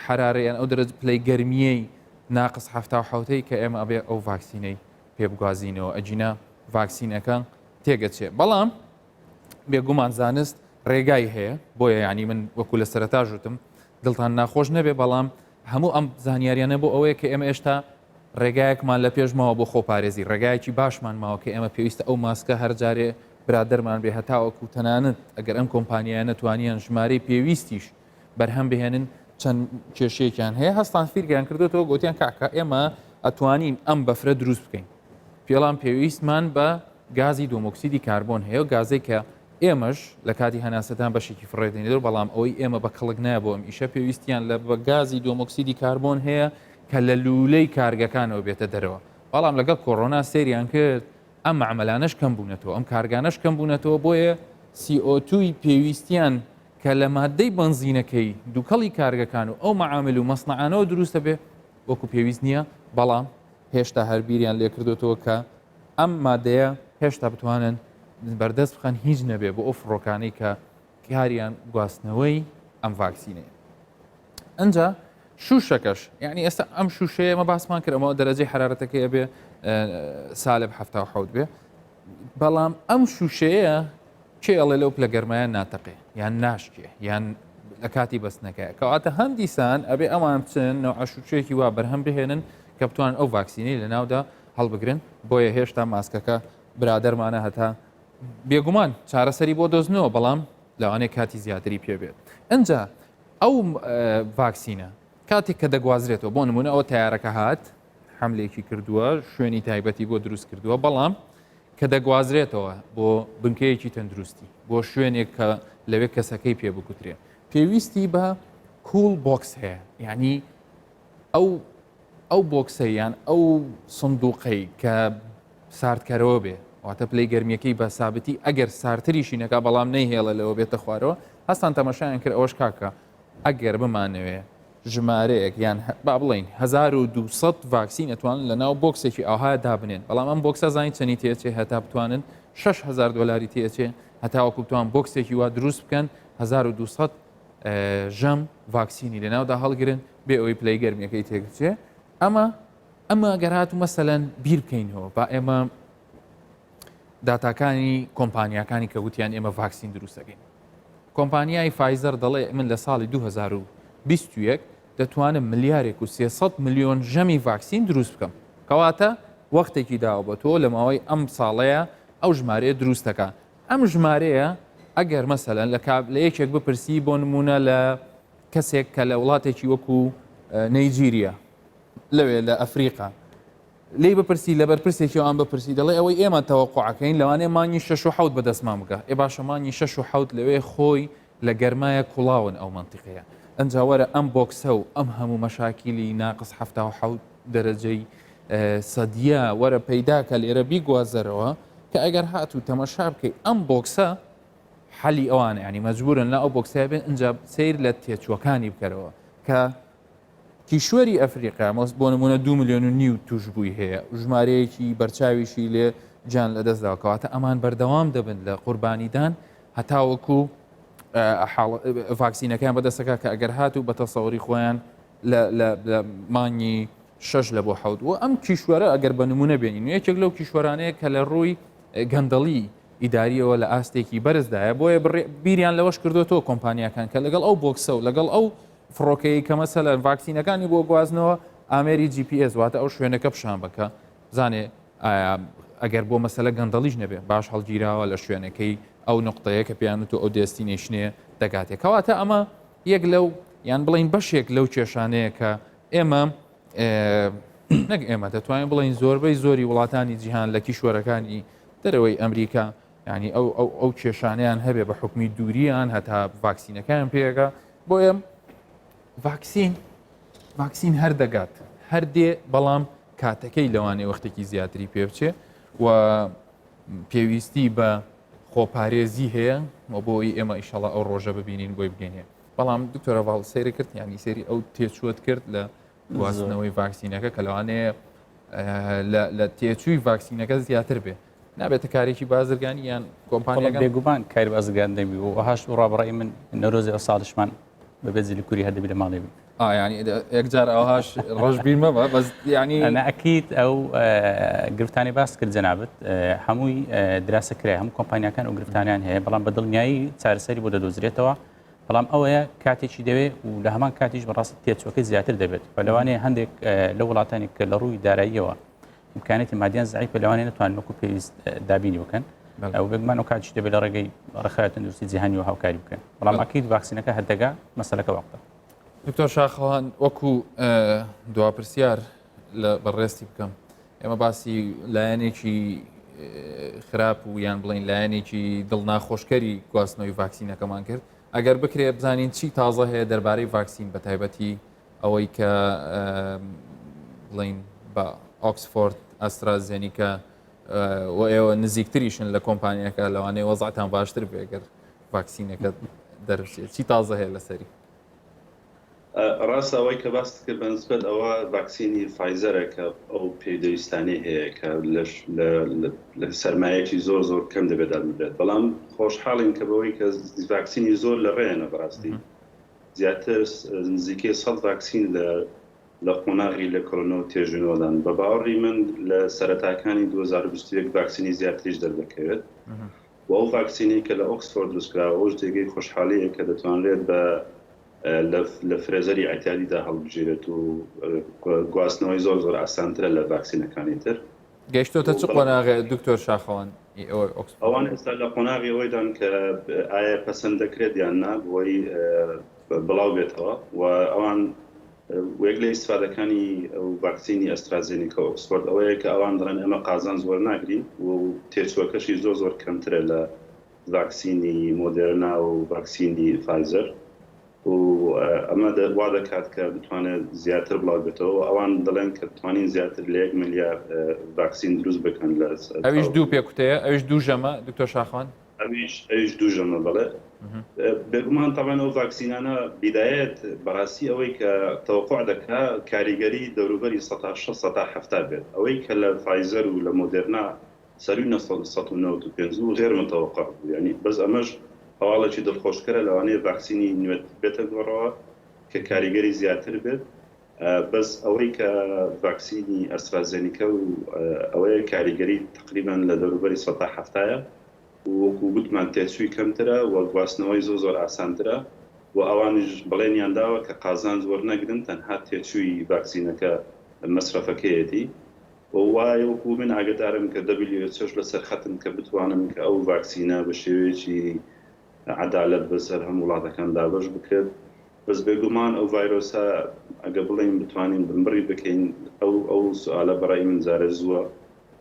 حرارەیان ئەو دەرەجە پلەی گەرمیەی ناقص هەفتا و حەوتەی کە ئێمە ئەبێ ئەو ڤاکسینەی پێبگوازینەوە ئەجینا ڤاکسینەکە تێگەچێ بەڵام بێگومان زانست ڕێگای هەیە بۆیە ینی من وەکو لە سەرەتا ژوتم دڵتان ناخۆش نەبێ بەڵام هەموو ئەم زانیاریانە بۆ ئەوەیە کە ئێمە ئێشتا ڕێگایەکمان لە پێشماوە بۆ خۆپارێزی ڕێگایەکی باشمان ماوە کە ئێمە پێویستە ئەو ماسکە هەرجارێ برادەرمان بێ هەتاوەکو تەنانەت ئەگەر ئەم کۆمپانیایە نەتوانیان ژمارەی پێویستیش بەرهەم بهێنن چەند کێشەیەکیان هەیە هەستان فیرگیان کردوەوە گوتیان کاکە ئێمە ئەتوانین ئەم بەفرە دروست بکەین پێڵام پێویستمان بە گازی دۆمۆکسیدی کاربۆن هەیە و گازێک کە ئێمەش لە کاتی هەناسەدان بەشێکی فڕێدەنێت بەڵام ئەوەی ئێمە بە کەڵک نایە بۆ ئەم ئیشە پێویستیان لە بە گازی دۆمۆکسیدی کاربۆن هەیە کە لە لولەی کارگەکانەوە بێتە دەرەوە بەڵام لەگەڵ کۆڕۆنا سێریان کرد ئەم معاملانەش کەم بوونەتەوە ئەم کارگانەش کەم بوونەتەوە بۆیە CO2 پێویستیان کە لە مادەی بنزینەکەی دووکەڵی کارگەکان و ئەو معامل و مەسنعانەوە دروستە بێ وەکو پێویست نییە بەڵام هێشتا هەربیریان لێ کردوەوە کە ئەم مادەیە هێشتا بتوانن بەردەست بخەن هیچ نەبێ بۆ ئەو فڕۆکانەی کە کاریان گواستنەوەی ئەم ڤاکسینەیە ئەنجا شوشەکەش یعنی ئێستا ئەم شوشەیە مە باسمان کردەوە دەرەجەی حرارەتەکەی ئەبێ سالب هەفتا و حەوت بێ بەڵام ئەم شوشەیە کێڵێ لەو پلەگەرمایان ناتەقێ یان ناشکێ یان لە کاتی بەستنەکەی کەواتە هەندیسان ئەبێ ئەمان بچن نەوع شوشەیەکی وا بەرهەم بهێنن کە بتوان ئەو ڤاکسینەی لە ناودا هەڵبگرن بۆیە هێشتا ماسکەکە برادەرمانە هەتا بێگومان چارەسەری بۆ دۆزنەوە بەڵام لەوانەیە کاتی زیاتری پێبێت ئەنجا ئەو ڤاکسینە کاتێک کە دەگوازرێتەوە بۆ نمونە ئەوە تیارەکە هات حملێکی کردووە شوێنی تایبەتی بۆ دروست کردووە بەڵام کە دەگوازرێتەوە بۆ بنکەیەکی تەندروستی بۆ شوێنێک کە لەوێ کەسەکەی پێ بکوترێ پێویستی بە کوڵ بۆکس هەیە یعنی ئەو بۆکسەیان ئەو سندوقەی کە ساردکەرەوە بێ واتە پلەی گەرمیەکەی بە سابتی ئەگەر سارتریشی نەکا بەڵام نەیهێڵە لەوە بێتە خوارەوە هەستان تەماشایان کرد ئەوەش کاکە ئەگەر بمانەوێ ژمارەیەک یان با بڵین 1200 ڤاکسین ئەتوانن لە ناو بۆکسێکی ئاوها دابنێن بەڵام ئەم بۆکسە زانی چەنی تێچێ هەتا بتوانن 6,000 دلاری تێچێ هەتاوەکو بتوان بۆکسێکی وا دروست بکەن 1200 ژەم ڤاکسینی لە ناودا هەڵگرن بێ ئەوەی پلەی گەرمیەکەی تێگچێ ئەمە گەرهات و مەسەلەن بیر بکەینەوە با ئێمە داتاکانی کۆمپانیەکانی کە وتیان ئێمە ڤاکسین دروستەکەین کۆمپانیای فایزەر دەڵێ من لە ساڵی 2021 دەتوانم ملیارێک و 300 میلیۆن ژەمی ڤاکسین دروست بکەم کەواتە وەختێکی داوە بە تۆ لە ماوەی ئەم ساڵەیە ئەو ژمارەیە دروستەکە ئەم ژمارەیە ئەگەر مەسەلەن لە یەکێک بپرسی بۆ نمونە لە کەسێک کە لە وڵاتێکی وەکو نەیجیریا لەوێ لە ئەفریقا لی بپرسی لە بەرپرسێکی ئەوان بپرسی دەڵێ ئەوەی ئێمە تەوەقوعەکەین لەوانەیە مانگی 6 و 7 بەدەستمان بکە ئێ باشە مانگی 6 و 7 لەوێ خۆی لە گەرمایە کوڵاون ئەو منتیقەیە ئەنجاوەرە ئەم بۆکسە و ئەم هەموو مەشاکیلی ناقص 7 دەرەجەی سەدیە وەرە پەیداکە لێرە بیگوازەرەوە کە ئەگەر هات و تەمەشا بکەی ئەم بۆکسە حەلی ئەوانە ینی مەجبورن لە ئەو بۆکسیا بێن ئەنجا سیر لە تێچووەکانی بکەرەوە کە کیشوەری ئەفریقا بۆ نمونە 2.5 میلیۆن توشببووی هەیە ژمارەیەکی بەرچاویشی لێ جان لە دەستداکەواتە ئەمان بەردەوام دەبن لە قوربانیدان هەتاوەکو ڤاکسینەکان بەدەستەکە کە ئەگەر هات و بە تەسەوری خۆیان لە مانگی 6 لە بۆ حەوت و ئەم کیشوەرە ئەگەر بە نمونە بێنین یەکێک لەو کیشوەرانەیە کە لە ڕووی گەندەڵی ئیداریەوە لە ئاستێکی بەرزدایە بۆیە بیریان لەوەش کردوێتەوە کۆمپانیەکان کە لەگەڵ ئەو بۆکسە و لەگەڵ ئەو فڕۆکەی کە مەسەلەن ڤاکسینەکانی بۆ گوازنەوە ئامێری GPS واتە ئەو شوێنەکە پیشان بکە بزانێ ئەگەر بۆ مەسەلە گەندەڵیش نەبێ باش هەڵگیراوە لە شوێنەکەی ئەو نقطەیە کە پیانوت و ئەو دێستینێشنێ دەگاتێک کەواتە ئەمە یەک لەو یان بڵین بەشێک لەو کێشانەیە کە ئێمە نەک ئێمە دەتوانین بڵین زۆربەی زۆری وڵاتانی جیهان لە کیشوەرەکانی دەرەوەی ئەمریکا ینی ئەو کێشانیان هەبێ بە حکمی دووریان هەتا ڤاکسینەکان پێگە بۆ ئێم ڤاکسین هەر دەگات هەر دێ بەڵام کاتەکەی لەوانەیە وەختێکی زیاتری پێ بچێ و پێویستی بە خۆپارێزی هەیە و بۆی ئێمە ئیشەڵە ئەو ڕۆژە ببینین بۆی بگەینێ بەڵام دکتۆرە ڤاڵ سەیری کرد ینی سێری ئەو تێچووت کرد لە گواستنەوەی ڤاکسینەکە کە لەوانەیە لە تێچووی ڤاکسینەکە زیاتر بێ نابێتە کارێکی بازرگانی یان کۆمپانیەکان بێگومان کاری بازرگان دەبی و هاش ڕابڕایی من نەرۆزی ئەو ساڵشمان بەبێ زیلی کوری هەردەبی لە ماڵێبی ینی یەکجار ئەوهاش ڕژ بیرمەوە بەس ینی ئەنا ئەکیت ئەو گرفتانی باس کرد جەنابەت هەمووی دراسە کرای هەموو کۆمپانیەکان و گرفتانیان هەیە بەڵام بە دڵنیایی چارەسەری بۆ دەدۆزرێتەوە بەڵام ئەوەیە کاتێکی دەوێت و لە هەمان کاتیش بەڕاستی تێچوەکەی زیاتر دەبێت بە لەوانەیە هەندێک لە وڵاتانی کە لە ڕووی داراییەوە امکانێتی مادیان زعیف بە لەوانەیە نتوانن وەکو پێویست دابینی بکەن ئەو بێگومان و کاتیش دەبێت لە ڕێگەی ڕێخایەت تەندروستی جیهانی و هاوکاری بکەن بەڵام ئەکید ڤاکسینەکە هەردەگا مەسەلەکە واقعە دکتۆر شاخەوان وەکو دواپرسیار لە بەڕێستی بکەم ئێمە باسی لایەنێکی خراپ و یان بڵین لایەنێکی دڵناخۆشکەری گواستنەوەی ڤاکسینەکەمان کرد ئەگەر بکرێ بزانین چی تازە هەیە دەربارەی ڤاکسین بە تایبەتی ئەوەی کە بڵین بە ئۆکسفۆرد ئەسترازێنیکە و ئێوە نزیکتریشن لە کۆمپانیەکە لەوانەیە وەزعتان باشتر بێ ئەگەر ڤاکسینەکە دەرچێت چی تازە هەیە لەسەری ڕاستە ئەوەی کە باست کرد بەنسبەت ئەوە ڤاکسینی فایزەرەکە ئەو پێدەویستانی هەیە کە لە سەرمایەکی زۆر زۆر کەم دەبێت دەرمبێت بەڵام خۆشحاڵین کە بەوەی کە ڤاکسینی زۆر لە ڕێنە بەڕاستی زیاتر نزیکەی 100 ڤاکسین لە قۆناغی لە کۆرۆنەوە تێژنەوەدان بە باوەڕی من لە سەرەتاکانی 2021 ڤاکسینی زیاتریش دەربکەوێت و ئەو ڤاکسینی کە لە ئۆکسفۆرد دروستکراوە ئەوش جێگەی خۆشحاڵیە کە دەتوانرێت بە لە فرێزەری ئایتالیدا هەڵبژێرێت و گواستنەوەی زۆر زۆر ئاسانترە لە ڤاکسینەکانی تر گەیشتۆتە چ قۆناغێ دکتۆر شاخەوان ئەوان ئێستا لە قۆناغی ئەوەیدان کە ئایا پەسەند دەکرێت یان نا بۆی بڵاو بێتەوە و ئەوان وەک لە ئیسفادەکانی ئەو ڤاکسینی ئەسترازێنیکە و ئۆکسفۆرد ئەوەیە کە ئەوان دەڵێن ئێمە قازان زۆر ناگرین و تێچووەکەشی زۆر زۆر کەمترە لە ڤاکسینی مۆدێرنا و ڤاکسینی فایزەر و ئەمە وا دەکات کە بتوانێت زیاتر بڵاو بێتەوە ئەوان دەڵێن کە بتوانین زیاتر لە 1 ملیار ڤاکسین دروست بکەن لە ئەویش دوو پێکوتەیە ئەویش دوو ژەمە دکتۆر شاخەوان ئەویش دوو ژەمە بڵێ بێگومان تاوان ئەو ڤاکسینانە بیدایەت بەڕاستی ئەوەی کە تەوقع دەکا کاریگەری دەوروبەری 160 بێت ئەوەی کە لە فایزەر و لە مۆدێرنا سەروی 1995 و غێر متەوقع یعنی بەس ئەمەش هەواڵێکی دڵخۆشکەرە لەوانەیە ڤاکسینی نوێت بێتە گۆڕەوە کە کاریگەری زیاتر بێت بەس ئەوەی کە ڤاکسینی ئەسترازێنیکە و ئەوەیە کاریگەری تقریبان لە دەوروبەری 170ە وەکو گوتمان تێچووی کەمترە و گواستنەوەی زۆر زۆر ئاسانترە و ئەوانش بڵێنیان داوە کە قازان زۆر نەگرن تەنها تێچووی ڤاکسینەکە مەسرەفەکەیەتی وایە وەکو من ئاگدارم کە WHO لە سەرخەتن کە بتوانم کە ئەو ڤاکسینە بە شێوەیەکی عەدالەت بەسەر هەموو وڵاتەکان دابەش بکرێت بەس بێگومان ئەو ڤایرۆسە ئەگە بڵێن بتوانین بمبڕی بکەین ئەو سوالە بەڕای من زارە زووە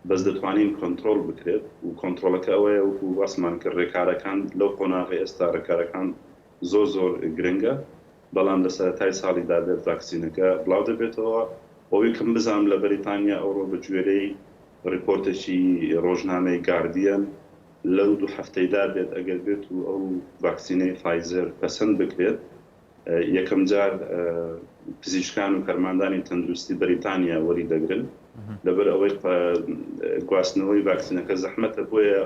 بەس دەتوانین کۆنتترۆل بکرێت و کۆنتترۆلەکە ئەوەیە وەکو واسمان کرد ڕێکارەکان لەو قۆناغی ئێستا ڕێکارەکان زۆر زۆر گرنگە بەڵام لە سەرەتای ساڵی دابێت ڤاکسینەکە بڵاو دەبێتەوە ئەوەی کەم بزانم لە بەریتانیا ئەوڕۆ بە گوێرەی ڕیپۆرتێکی ڕۆژنامەی گاردیەن لەو دوو هەفتەیدا بێت ئەگەر بێت و ئەو ڤاکسینەی فایزەر پەسەند بکرێت یەکەم جار پزیشکان و کارماندانی تەندروستی بەریتانیا وەری دەگرن لەبەر ئەوەی گواستنەوەی ڤاکسینەکە زەحمەتە بۆیە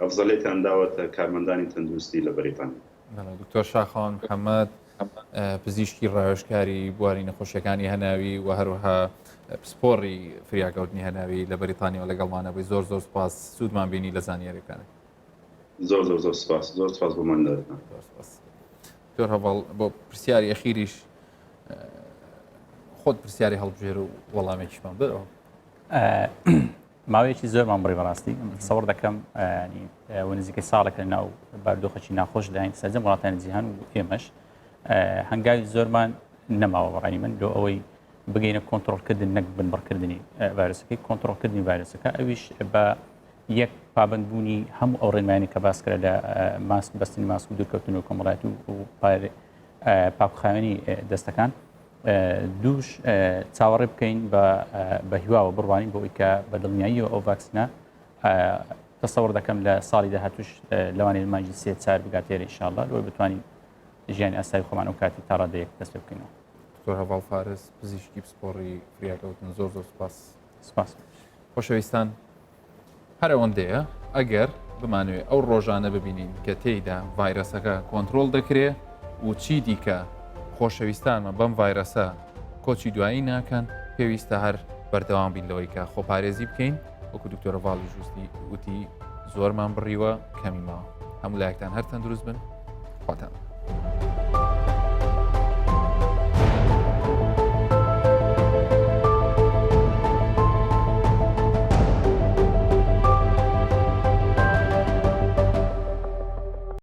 ئەفزەڵێتیان داوەتە کارمەندانی تەندروستی لە بەریتانیا. دکتۆر شاخەوان محەممەد پزیشکی ڕاوێژکاری بواری نەخۆشیەکانی هەناوی و هەروەها پسپۆڕی فریاگەوتنی هەناوی لە بەریتانیەوە لەگەڵمانەبووی زۆر زۆر سپاس سوودمان بینی لە زانیاریەکانە. زۆر سپاس بۆمان دەدەن. دکتۆر هەواڵ بۆ پرسیاری ئەخیریش خۆت پرسیاری هەڵبژێر و وەڵامێکیشمان بدەوە. ماوەیەکی زۆرمان بڕی بەڕاستی سەوەڕ دەکەم و نزیکەی ساڵێکە ناو باردۆخەکی ناخۆش داین سەرجەم وڵاتانی جیهان و ئێمەش هەنگاوی زۆرمان نەماوە بەڕانی من لۆ ئەوەی بگەینە کۆنتترۆلکردن نەک بنبڕکردنی ڤایرۆسەکەی کۆنتترۆلکردنی ڤایرۆسەکە ئەویش بە یەک پابندبوونی هەموو ئەو ڕێنمانی کە باس کرد لە ماسک بەستنی ماسک و دوورکەوتن و کۆمەڵایەت و پاکخاوێنی دەستەکان دووش چاوەڕێ بکەین بە هیواوە بڕوانین بۆ ئەوەی کە بە دڵنیاییەوە ئەو ڤاکسینە تەسەوەڕ دەکەم لە ساڵی داهاتوش لەوانەیە مانگی 3 بگاتێرە ئینشاءالله لەوەی بتوانین ژیانی ئاسایی خۆمان و کاتی تا ڕادەیەک دەست پێ بکەینەوە. دکتۆر هەواڵ فارس پزیشکی پسپۆڕی فریاکەوتن زۆر سپاس. خۆشەویستان هەر ئەوەندەیە ئەگەر بمانوێت ئەو ڕۆژانە ببینین کە تێیدا ڤایرەسەکە کۆنتترۆل دەکرێت و چی دیکە خۆشەویستانمە بەم ڤایرەسە کۆچی دوایی ناکەن پێویستە هەر بەردەوام بین لەوەی کە خۆپارێزی بکەین وەکو دکتۆر هەواڵی ژوستی وتی زۆرمان بڕیوە کەمی ماوە هەموو لایەکتان هەر تەندروست بن خواتان.